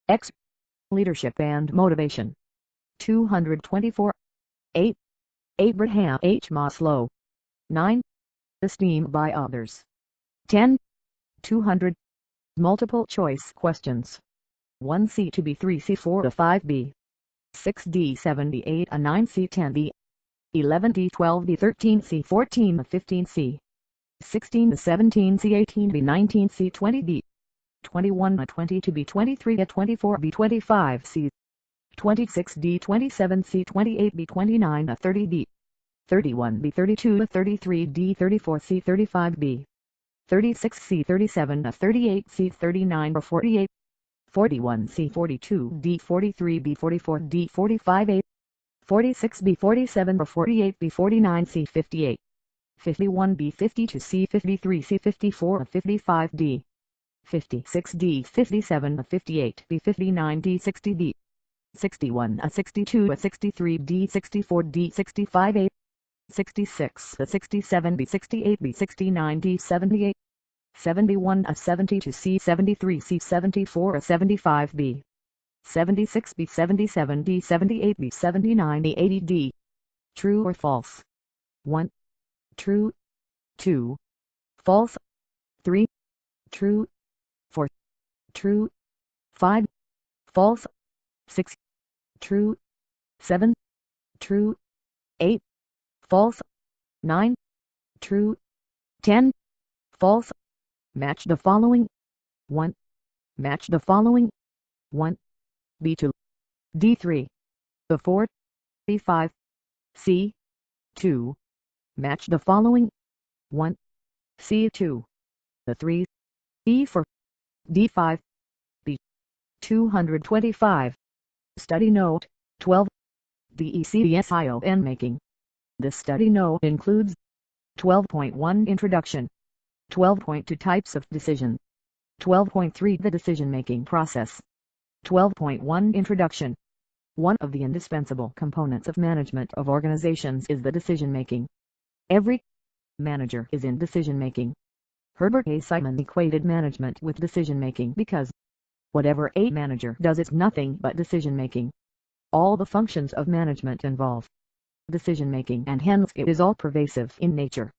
X. Leadership and motivation. 224. 8. Abraham H. Maslow. 9. esteem by others. 10. 200. Multiple choice questions. 1C to B3 C4 to 5B. 6D 78 a 9C 10B. 11D 12D 13C 14 to 15C. 16 to 17C 18B 19C 20B. 21 to 22B 23 to 24B 25C. 26D 27C 28B 29 to 30B. 31B 32 to 33D 34C 35B. 36C 37 to 38C 39 to 48. 41C 42D 43B 44D 45A. 46B 47 to 48B 49C 58. 51B 52C 53C 54 to 55D. 56D 57 to 58B 59D 60D. 61 to 62 to 63D 64D 65A. 66 to 67B 68B 69D 78. 71 to 72 C 73 C 74 to 75B. 76B 77D 78B 79D 80D. True or false? 1. True. 2. False. 3. True. 4. True. 5. False. 6. True. 7. True. 8. False. 9. True. 10. False. Match the following. 1. Match the following. 1. B2. D3. B4. B5. C. 2. Match the following. 1. C2. B3. E4. D5. B. 225. Study Note 12. DECSION Making. This study note includes 12.1 Introduction, 12.2 Types of Decision, 12.3 The decision-making process, 12.1 Introduction. One of the indispensable components of management of organizations is the decision-making. Every manager is in decision-making. Herbert A. Simon equated management with decision-making because whatever a manager does is nothing but decision-making. All the functions of management involve decision-making, and hence it is all-pervasive in nature.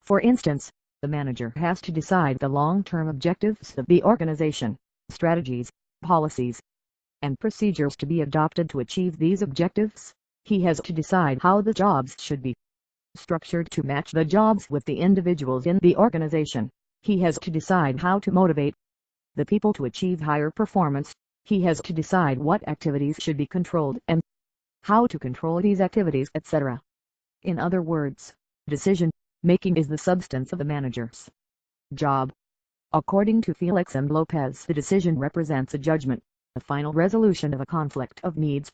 For instance, the manager has to decide the long-term objectives of the organization, strategies, policies, and procedures to be adopted to achieve these objectives. He has to decide how the jobs should be structured to match the jobs with the individuals in the organization. He has to decide how to motivate the people to achieve higher performance. He has to decide what activities should be controlled and how to control these activities, etc. In other words, decision-making is the substance of the manager's job. According to Felix M. Lopez, the decision represents a judgment, a final resolution of a conflict of needs,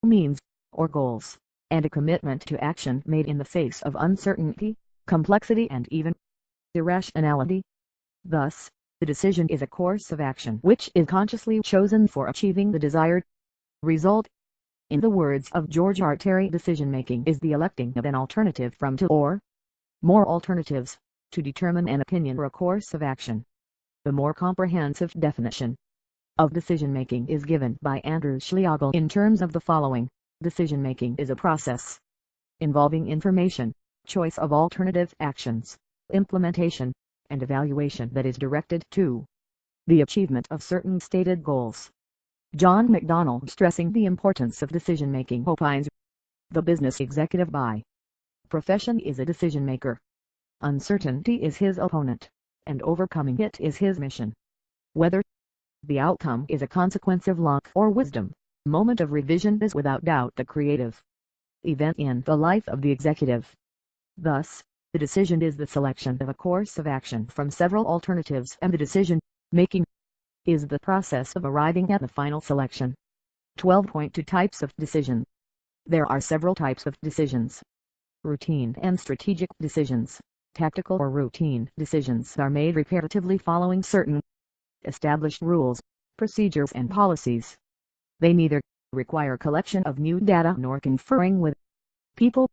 means, or goals, and a commitment to action made in the face of uncertainty, complexity, and even irrationality. Thus, the decision is a course of action which is consciously chosen for achieving the desired result. In the words of George R. Terry, decision-making is the electing of an alternative from two or more alternatives, to determine an opinion or a course of action. The more comprehensive definition of decision-making is given by Andrew Schlegel in terms of the following. Decision-making is a process involving information, choice of alternative actions, implementation, and evaluation that is directed to the achievement of certain stated goals. John McDonnell, stressing the importance of decision-making, opines, the business executive by profession is a decision-maker. Uncertainty is his opponent, and overcoming it is his mission. Whether the outcome is a consequence of luck or wisdom, moment of revision is without doubt the creative event in the life of the executive. Thus, the decision is the selection of a course of action from several alternatives, and the decision-making is the process of arriving at the final selection. 12.2 Types of decision. There are several types of decisions. Routine and strategic decisions. Tactical or routine decisions are made repetitively following certain established rules, procedures, and policies. They neither require collection of new data nor conferring with people.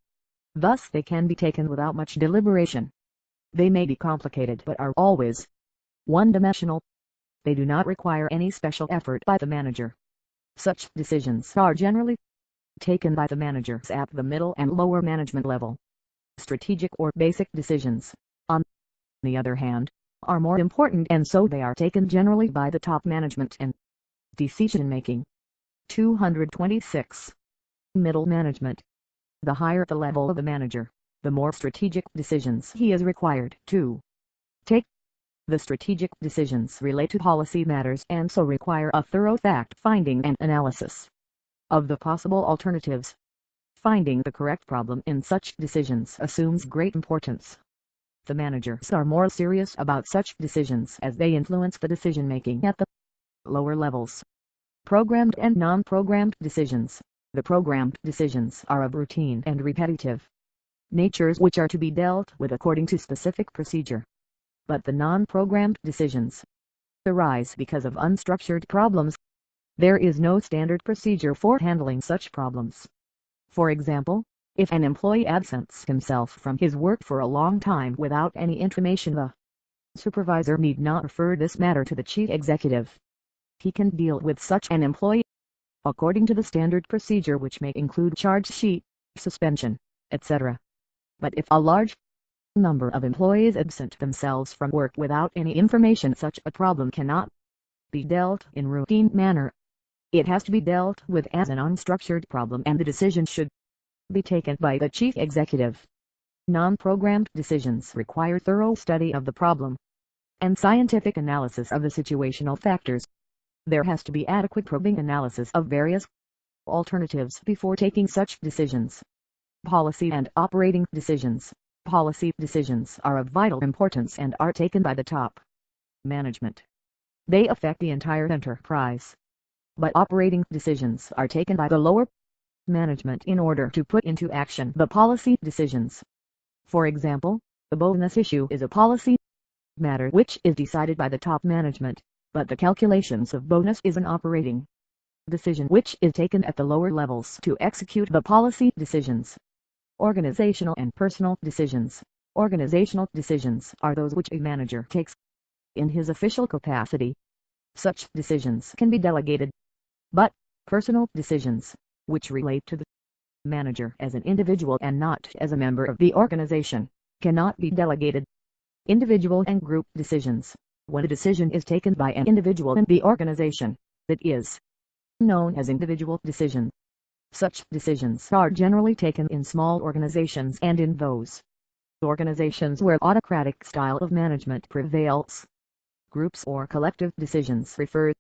Thus they can be taken without much deliberation. They may be complicated but are always one-dimensional. They do not require any special effort by the manager. Such decisions are generally taken by the managers at the middle and lower management level. Strategic or basic decisions. the other hand, are more important and so they are taken generally by the top management and decision making. 226. Middle management. The higher the level of the manager, the more strategic decisions he is required to take. The strategic decisions relate to policy matters and so require a thorough fact-finding and analysis of the possible alternatives. Finding the correct problem in such decisions assumes great importance. The managers are more serious about such decisions as they influence the decision-making at the lower levels. Programmed and non-programmed decisions. The programmed decisions are of routine and repetitive natures which are to be dealt with according to specific procedure. But the non-programmed decisions arise because of unstructured problems. There is no standard procedure for handling such problems. For example, if an employee absents himself from his work for a long time without any information, the supervisor need not refer this matter to the chief executive. He can deal with such an employee according to the standard procedure which may include charge sheet, suspension, etc. But if a large number of employees absent themselves from work without any information, such a problem cannot be dealt in routine manner. It has to be dealt with as an unstructured problem and the decision should be taken by the chief executive. Non-programmed decisions require thorough study of the problem and scientific analysis of the situational factors. There has to be adequate probing analysis of various alternatives before taking such decisions. Policy and operating decisions. Policy decisions are of vital importance and are taken by the top management. They affect the entire enterprise. But operating decisions are taken by the lower management in order to put into action the policy decisions. For example, the bonus issue is a policy matter which is decided by the top management, but the calculations of bonus is an operating decision which is taken at the lower levels to execute the policy decisions. Organizational and personal decisions. Organizational decisions are those which a manager takes in his official capacity. Such decisions can be delegated. But personal decisions, which relate to the manager as an individual and not as a member of the organization, cannot be delegated. Individual and group decisions. When a decision is taken by an individual in the organization, that is known as individual decision. Such decisions are generally taken in small organizations and in those organizations where autocratic style of management prevails. Groups or collective decisions refer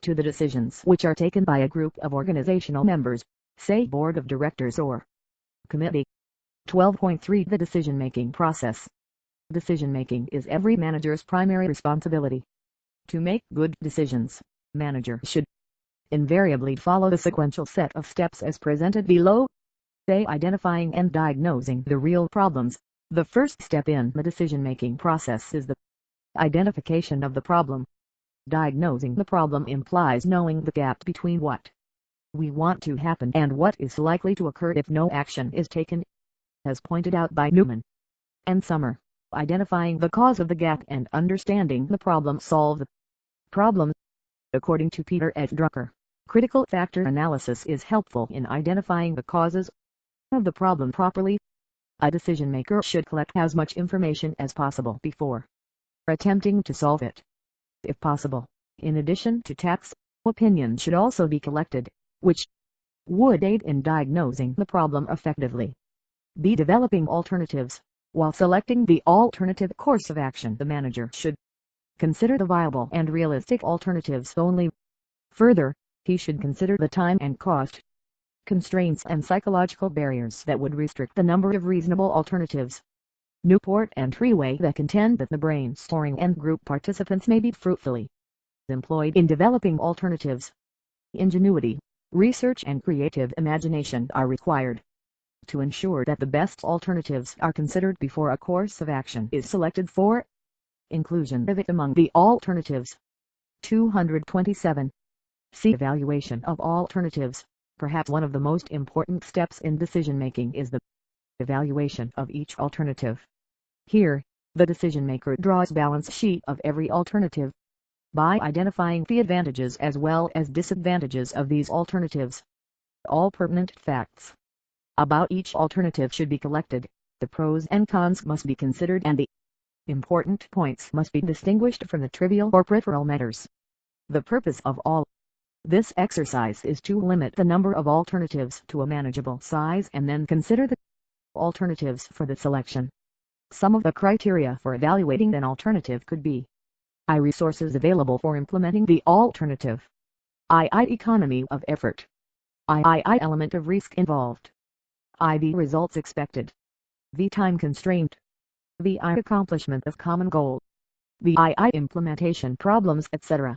to the decisions which are taken by a group of organizational members, say board of directors or committee. 12.3 The decision-making process. Decision-making is every manager's primary responsibility. To make good decisions, manager should invariably follow the sequential set of steps as presented below. Say identifying and diagnosing the real problems. The first step in the decision-making process is the identification of the problem. Diagnosing the problem implies knowing the gap between what we want to happen and what is likely to occur if no action is taken, as pointed out by Newman and Summer. Identifying the cause of the gap and understanding the problem solve the problem. According to Peter H. Drucker, critical factor analysis is helpful in identifying the causes of the problem properly. A decision maker should collect as much information as possible before attempting to solve it. If possible, in addition to facts, opinions should also be collected, which would aid in diagnosing the problem effectively. B. Developing alternatives. While selecting the alternative course of action, the manager should consider the viable and realistic alternatives only. Further, he should consider the time and cost constraints and psychological barriers that would restrict the number of reasonable alternatives. Newport and Treeway contend that the brainstorming and group participants may be fruitfully employed in developing alternatives. Ingenuity, research and creative imagination are required to ensure that the best alternatives are considered before a course of action is selected for inclusion of it among the alternatives. 227. See evaluation of alternatives. Perhaps one of the most important steps in decision-making is the evaluation of each alternative. Here, the decision-maker draws a balance sheet of every alternative. By identifying the advantages as well as disadvantages of these alternatives, all pertinent facts about each alternative should be collected, the pros and cons must be considered and the Important points must be distinguished from the trivial or peripheral matters. The purpose of all this exercise is to limit the number of alternatives to a manageable size and then consider the alternatives for the selection. Some of the criteria for evaluating an alternative could be I. Resources available for implementing the alternative. II. Economy of effort. II. Element of risk involved. IV. Results expected. V. Time constraint. VI. Accomplishment of common goal. VII. Implementation problems, etc.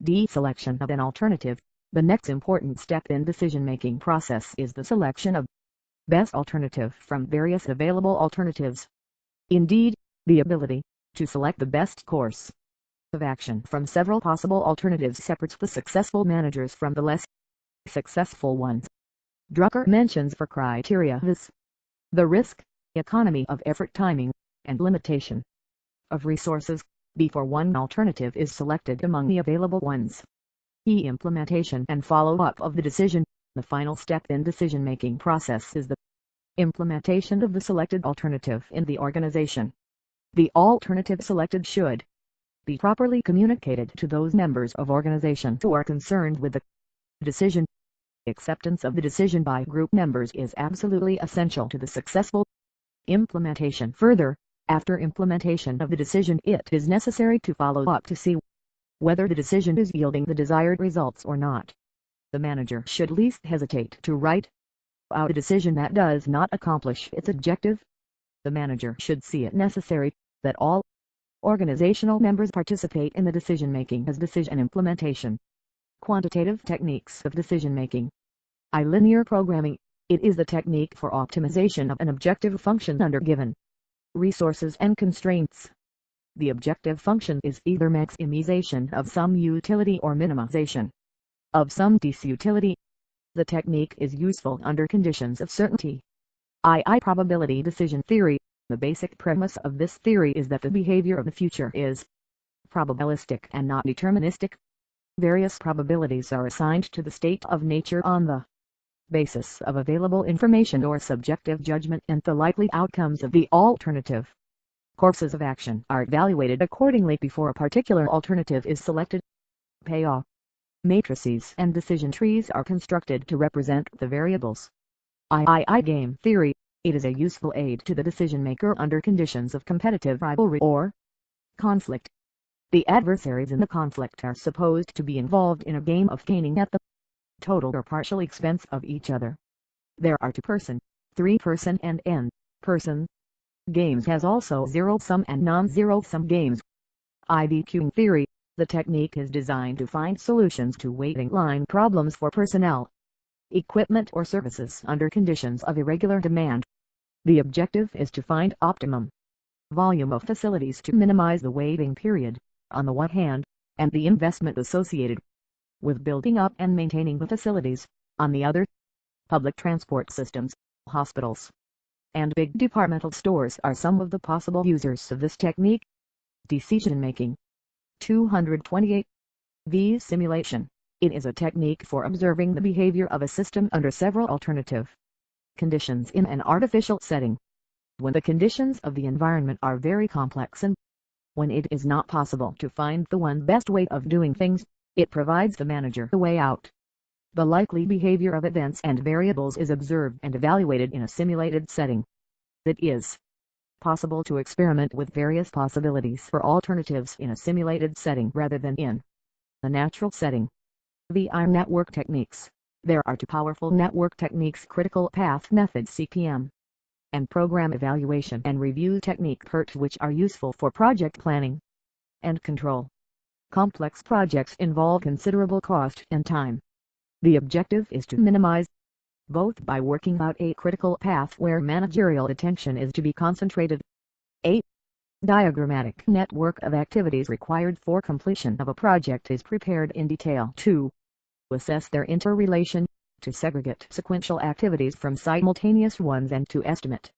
D. Selection of an alternative. The next important step in decision-making process is the selection of best alternative from various available alternatives. Indeed, the ability to select the best course of action from several possible alternatives separates the successful managers from the less successful ones. Drucker mentions for criteria this: the risk, economy of effort, timing, and limitation of resources, before one alternative is selected among the available ones. E. Implementation and follow-up of the decision. The final step in decision-making process is the implementation of the selected alternative in the organization. The alternative selected should be properly communicated to those members of organization who are concerned with the decision. Acceptance of the decision by group members is absolutely essential to the successful implementation. Further, after implementation of the decision, it is necessary to follow up to see whether the decision is yielding the desired results or not. The manager should least hesitate to write out a decision that does not accomplish its objective. The manager should see it necessary that all organizational members participate in the decision-making as decision implementation. Quantitative techniques of decision-making. I. Linear programming. It is the technique for optimization of an objective function under given resources and constraints. The objective function is either maximization of some utility or minimization of some disutility. The technique is useful under conditions of certainty. II. Probability decision theory. The basic premise of this theory is that the behavior of the future is probabilistic and not deterministic. Various probabilities are assigned to the state of nature on the basis of available information or subjective judgment, and the likely outcomes of the alternative courses of action are evaluated accordingly before a particular alternative is selected. Payoff matrices and decision trees are constructed to represent the variables. II. Game theory. It is a useful aid to the decision maker under conditions of competitive rivalry or conflict. The adversaries in the conflict are supposed to be involved in a game of gaining at the total or partial expense of each other. There are two-person, three-person and n-person games, has also zero-sum and non-zero-sum games. IV. Queuing theory. The technique is designed to find solutions to waiting line problems for personnel, equipment or services under conditions of irregular demand. The objective is to find optimum volume of facilities to minimize the waiting period, on the one hand, and the investment associated with building up and maintaining the facilities, on the other. Public transport systems, hospitals, and big departmental stores are some of the possible users of this technique. Decision-making. 228. V. Simulation. It is a technique for observing the behavior of a system under several alternative conditions in an artificial setting. When the conditions of the environment are very complex and when it is not possible to find the one best way of doing things, it provides the manager a way out. The likely behavior of events and variables is observed and evaluated in a simulated setting. It is possible to experiment with various possibilities for alternatives in a simulated setting rather than in a natural setting. VI. Network techniques. There are two powerful network techniques: critical path method (CPM) and program evaluation and review technique (PERT), which are useful for project planning and control. Complex projects involve considerable cost and time. The objective is to minimize both by working out a critical path where managerial attention is to be concentrated. 8. Diagrammatic network of activities required for completion of a project is prepared in detail to assess their interrelation, to segregate sequential activities from simultaneous ones, and to estimate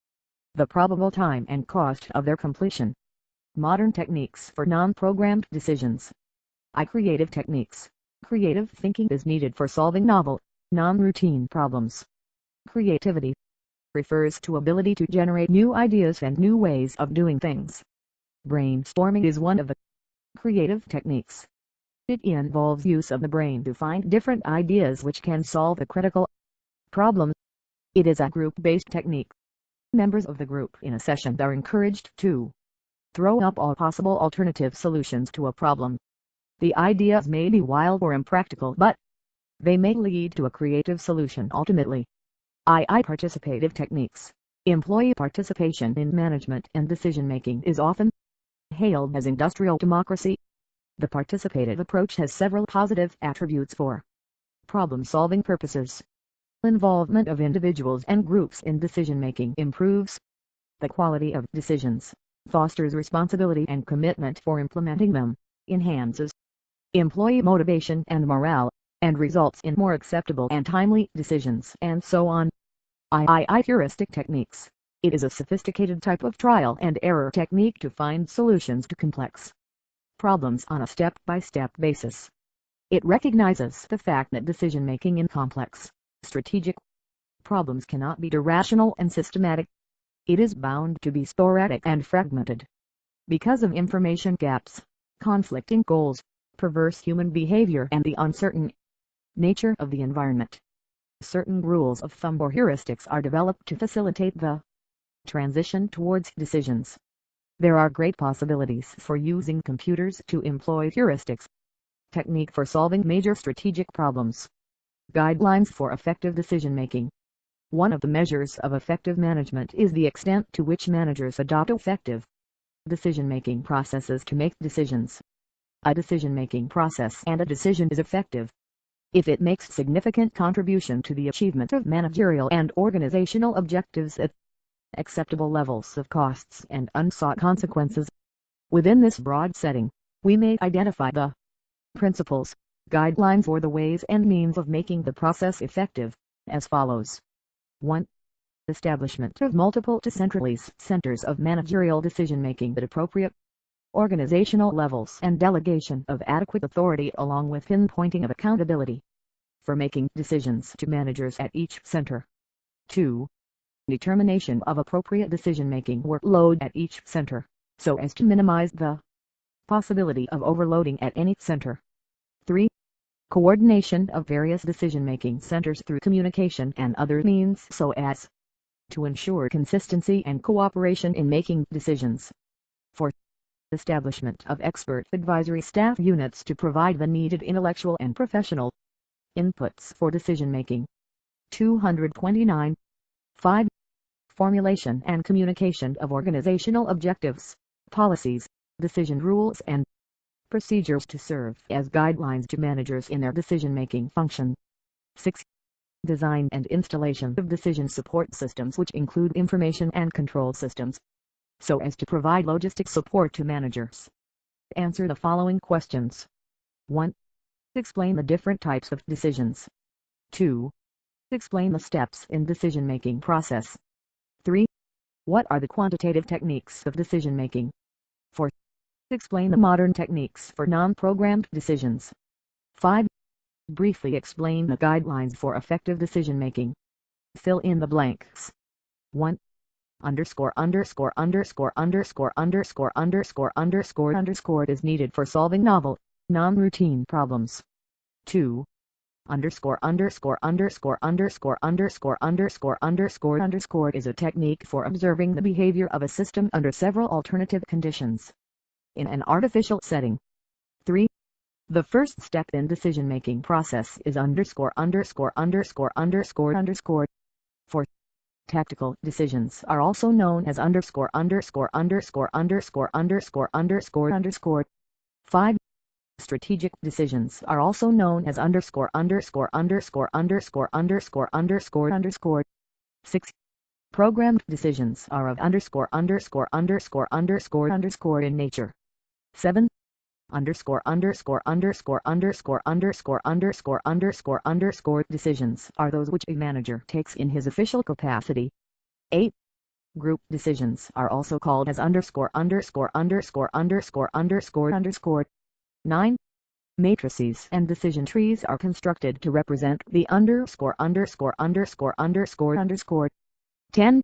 the probable time and cost of their completion. Modern techniques for non-programmed decisions. Creative techniques. Creative thinking is needed for solving novel, non-routine problems. Creativity refers to ability to generate new ideas and new ways of doing things. Brainstorming is one of the creative techniques. It involves use of the brain to find different ideas which can solve a critical problem. It is a group-based technique. Members of the group in a session are encouraged to throw up all possible alternative solutions to a problem. The ideas may be wild or impractical, but they may lead to a creative solution ultimately. Participative techniques. Employee participation in management and decision-making is often hailed as industrial democracy. The participative approach has several positive attributes for problem-solving purposes. Involvement of individuals and groups in decision-making improves the quality of decisions, fosters responsibility and commitment for implementing them, enhances employee motivation and morale, and results in more acceptable and timely decisions, and so on. Heuristic techniques. It is a sophisticated type of trial and error technique to find solutions to complex problems on a step-by-step basis. It recognizes the fact that decision-making in complex, strategic problems cannot be irrational and systematic. It is bound to be sporadic and fragmented because of information gaps, conflicting goals, perverse human behavior, and the uncertain nature of the environment. Certain rules of thumb or heuristics are developed to facilitate the transition towards decisions. There are great possibilities for using computers to employ heuristics. Technique for solving major strategic problems. Guidelines for effective decision-making. One of the measures of effective management is the extent to which managers adopt effective decision-making processes to make decisions. A decision-making process and a decision is effective if it makes significant contribution to the achievement of managerial and organizational objectives at acceptable levels of costs and unsought consequences. Within this broad setting, we may identify the principles, guidelines or the ways and means of making the process effective, as follows. 1. Establishment of multiple decentralized centers of managerial decision-making at appropriate organizational levels and delegation of adequate authority along with pinpointing of accountability for making decisions to managers at each center. 2. Determination of appropriate decision-making workload at each center, so as to minimize the possibility of overloading at any center. 3. Coordination of various decision-making centers through communication and other means so as to ensure consistency and cooperation in making decisions. 4. Establishment of expert advisory staff units to provide the needed intellectual and professional inputs for decision-making. 229. 5. Formulation and communication of organizational objectives, policies, decision rules and procedures to serve as guidelines to managers in their decision-making function. 6. Design and installation of decision support systems which include information and control systems, so as to provide logistic support to managers. Answer the following questions. 1. Explain the different types of decisions. 2. Explain the steps in decision-making process. 3. What are the quantitative techniques of decision-making? 4. Explain the modern techniques for non-programmed decisions. 5. Briefly explain the guidelines for effective decision-making. Fill in the blanks. 1. Underscore is needed for solving novel, non-routine problems. 2. Is a technique for observing the behavior of a system under several alternative conditions in an artificial setting. 3. The first step in decision-making process is 4. Tactical decisions are also known as 5. Strategic decisions are also known as 6. Programmed decisions are of in nature. 7. Decisions are those which a manager takes in his official capacity. 8. Group decisions are also called as 9. Matrices and decision trees are constructed to represent the 10.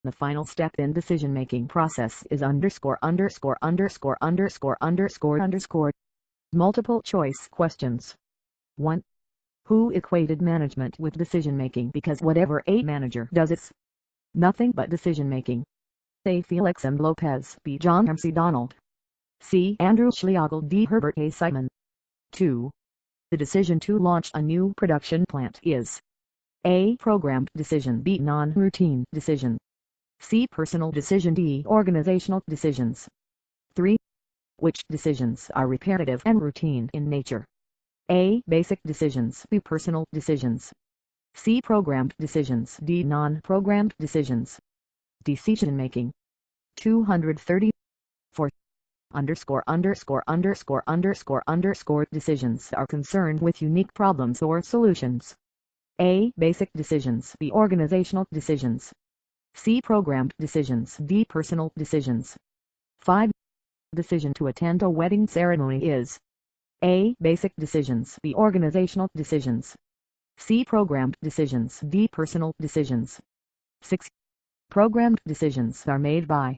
The final step in decision-making process is underscore underscore underscore underscore underscore underscore multiple choice questions. 1. Who equated management with decision-making? Because whatever a manager does, it's nothing but decision-making. A. Felix M. Lopez. B. John M. C. Donald. C. Andrew Schlegel. D. Herbert A. Simon. 2. The decision to launch a new production plant is A. Programmed decision. B. Non-routine decision. C. Personal decision. D. Organizational decisions. 3. Which decisions are repetitive and routine in nature? A. Basic decisions. B. Personal decisions. C. Programmed decisions. D. Non-programmed decisions. Decision making. 230. 4. Underscore underscore underscore underscore underscore decisions are concerned with unique problems or solutions. A. Basic decisions. B. Organizational decisions. C. Programmed decisions. D. Personal decisions. 5. Decision to attend a wedding ceremony is A. Basic decisions. B. Organizational decisions. C. Programmed decisions. D. Personal decisions. 6. Programmed decisions are made by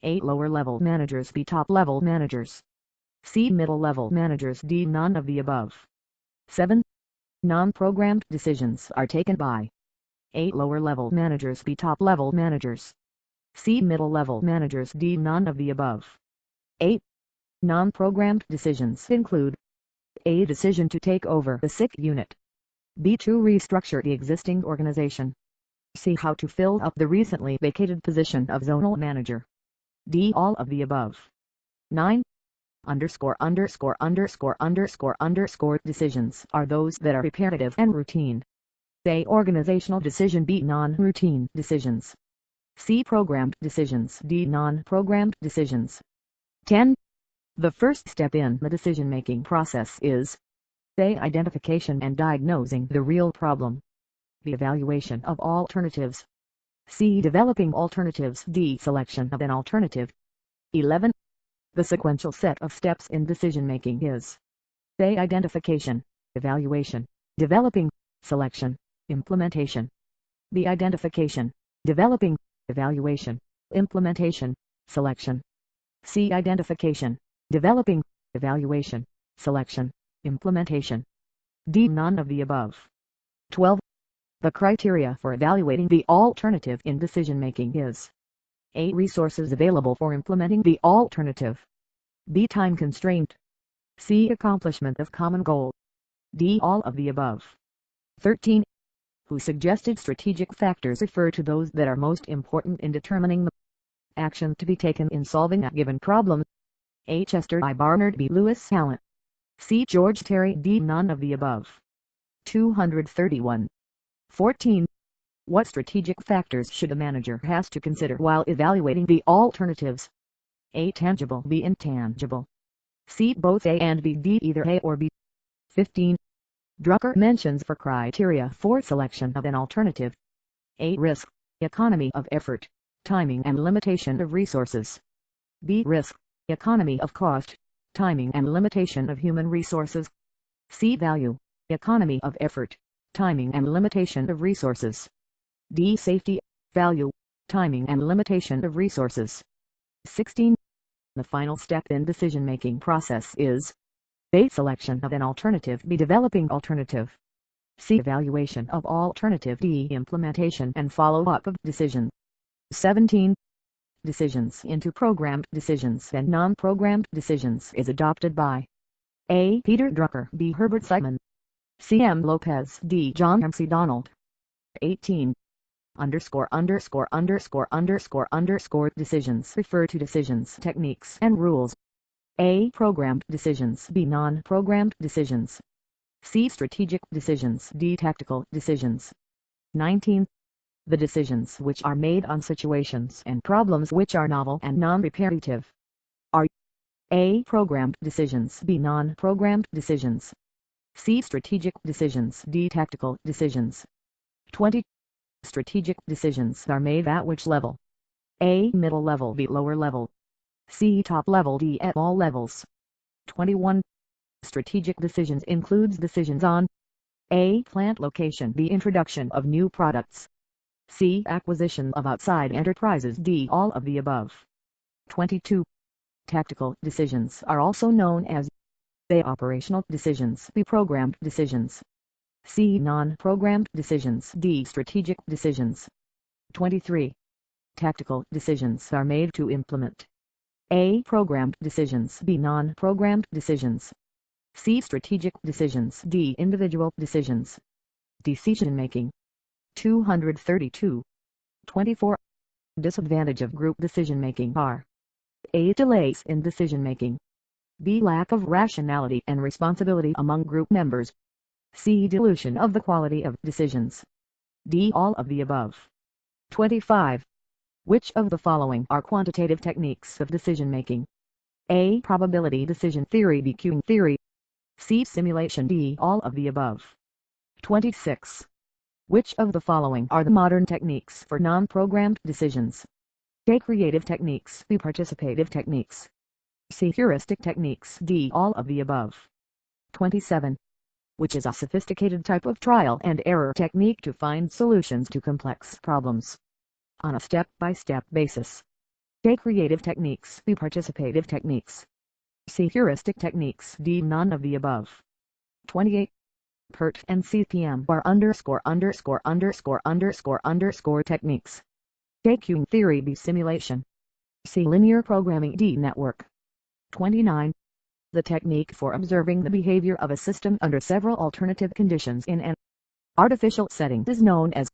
A. Lower-level managers. B. Top-level managers. C. Middle-level managers. D. None of the above. 7. Non-programmed decisions are taken by A. Lower-level managers. B. Top-level managers. C. Middle-level managers. D. None of the above. 8. Non-programmed decisions include A. Decision to take over the sick unit. B. To restructure the existing organization. C. How to fill up the recently vacated position of zonal manager. D. All of the above. 9. Underscore underscore underscore underscore underscore decisions are those that are repetitive and routine. A. Organizational decision. B. Non-routine decisions. C. Programmed decisions. D. Non-programmed decisions. 10. The first step in the decision-making process is A. Identification and diagnosing the real problem. B. Evaluation of alternatives. C. Developing alternatives. D. Selection of an alternative. 11. The sequential set of steps in decision-making is A. Identification, evaluation, developing, selection, implementation. B. Identification, developing, evaluation, implementation, selection. C. Identification, developing, evaluation, selection, implementation. D. None of the above. 12. The criteria for evaluating the alternative in decision-making is A. Resources available for implementing the alternative. B. Time constraint. C. Accomplishment of common goal. D. All of the above. 13. Who suggested strategic factors refer to those that are most important in determining the action to be taken in solving a given problem. A. Chester I. Barnard. B. Lewis Talent. C. George Terry. D. None of the above. 231. 14. What strategic factors should a manager has to consider while evaluating the alternatives? A. Tangible. B. Intangible. C. Both A and B. D. Either A or B. 15. Drucker mentions for criteria for selection of an alternative. A. Risk, economy of effort, timing and limitation of resources. B. Risk, economy of cost, timing and limitation of human resources. C. Value, economy of effort, timing and limitation of resources. D. Safety, value, timing and limitation of resources. 16. The final step in decision-making process is A. Selection of an alternative. B. Developing alternative. C. Evaluation of alternative. D. Implementation and follow-up of decision. 17. Decisions into programmed decisions and non-programmed decisions is adopted by A. Peter Drucker. B. Herbert Simon. C. M. Lopez. D. John M. C. Donald. 18. Underscore underscore underscore underscore underscore decisions refer to decisions, techniques and rules. A. Programmed decisions. B. Non-programmed decisions. C. Strategic decisions. D. Tactical decisions. 19. The decisions which are made on situations and problems which are novel and non-repetitive are A. Programmed decisions. B. Non-programmed decisions. C. Strategic decisions. D. Tactical decisions. 20. Strategic decisions are made at which level? A. Middle level. B. Lower level. C. Top level. D. At all levels. 21. Strategic decisions includes decisions on A. Plant location. B. Introduction of new products. C. Acquisition of outside enterprises. D. All of the above. 22. Tactical decisions are also known as A. Operational decisions. B. Programmed decisions. C. Non-programmed decisions. D. Strategic decisions. 23. Tactical decisions are made to implement A. Programmed decisions. B. Non-programmed decisions. C. Strategic decisions. D. Individual decisions. Decision making. 232. 24. Disadvantage of group decision making are A. Delays in decision making. B. Lack of rationality and responsibility among group members. C. Dilution of the quality of decisions. D. All of the above. 25. Which of the following are quantitative techniques of decision making? A. Probability decision theory. B. Queuing theory. C. Simulation. D. All of the above. 26. Which of the following are the modern techniques for non-programmed decisions? A. Creative techniques. B. Participative techniques. C. Heuristic techniques. D. All of the above. 27. Which is a sophisticated type of trial and error technique to find solutions to complex problems on a step-by-step basis? A. Creative techniques. B. Participative techniques. C. Heuristic techniques. D. None of the above. 28. PERT and CPM are ______ techniques. A. Queuing theory. B. Simulation. C. Linear programming. D. Network. 29. The technique for observing the behavior of a system under several alternative conditions in an artificial setting is known as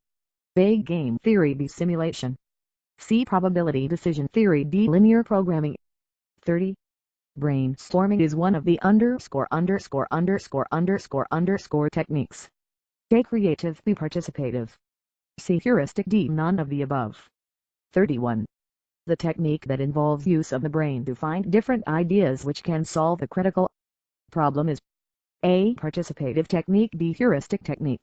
A. Game theory. B. Simulation. C. Probability decision theory. D. Linear programming. 30. Brainstorming is one of the ______ techniques. A. Creative. B. Participative. C. Heuristic. D. None of the above. 31. The technique that involves use of the brain to find different ideas which can solve a critical problem is A. Participative technique. B. Heuristic technique.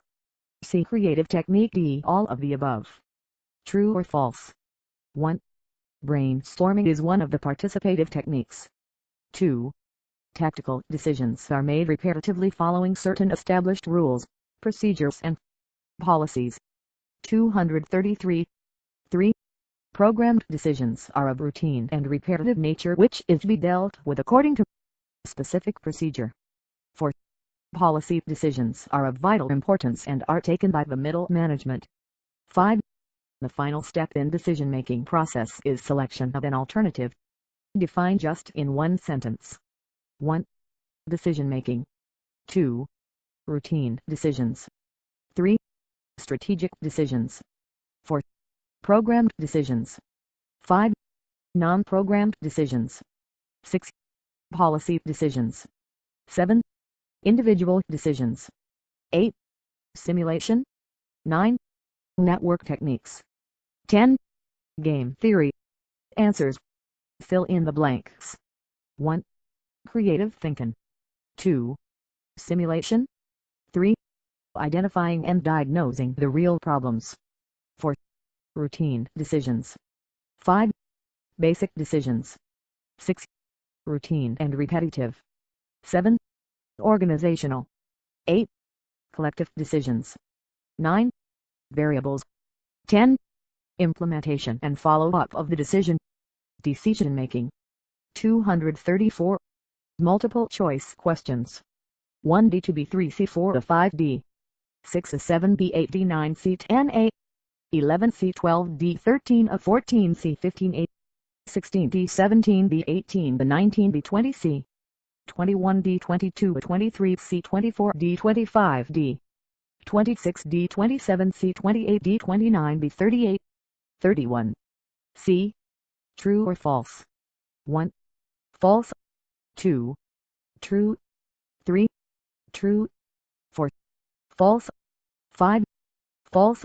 C. Creative technique. D. All of the above. True or false? 1. Brainstorming is one of the participative techniques. 2. Tactical decisions are made repetitively following certain established rules, procedures and policies. 233. 3. Programmed decisions are of routine and repetitive nature which is to be dealt with according to specific procedure. 4. Policy decisions are of vital importance and are taken by the middle management. 5. The final step in decision-making process is selection of an alternative. Define just in one sentence. 1. Decision-making. 2. Routine decisions. 3. Strategic decisions. 4. Programmed decisions. 5. Non-programmed decisions. 6. Policy decisions. 7. Individual decisions. 8. Simulation. 9. Network techniques. 10. Game theory. Answers. Fill in the blanks. 1. Creative thinking. 2. Simulation. 3. Identifying and diagnosing the real problems. 4. Routine decisions. 5. Basic decisions. 6. Routine and repetitive. 7. Organizational. 8. Collective decisions. 9. Variables. 10. Implementation and follow-up of the decision. Decision making. 234. Multiple choice questions. 1D to B3 C4 to 5D. 6 to 7B 8D 9C 10A. 11C 12D 13 A 14C 15A. 16D 17B 18 to 19B 20C. 21D 22 to 23C 24D 25D. 26D 27C 28D 29B 38. 31. C. True or false? 1. False. 2. True. 3. True. 4. False. 5. False.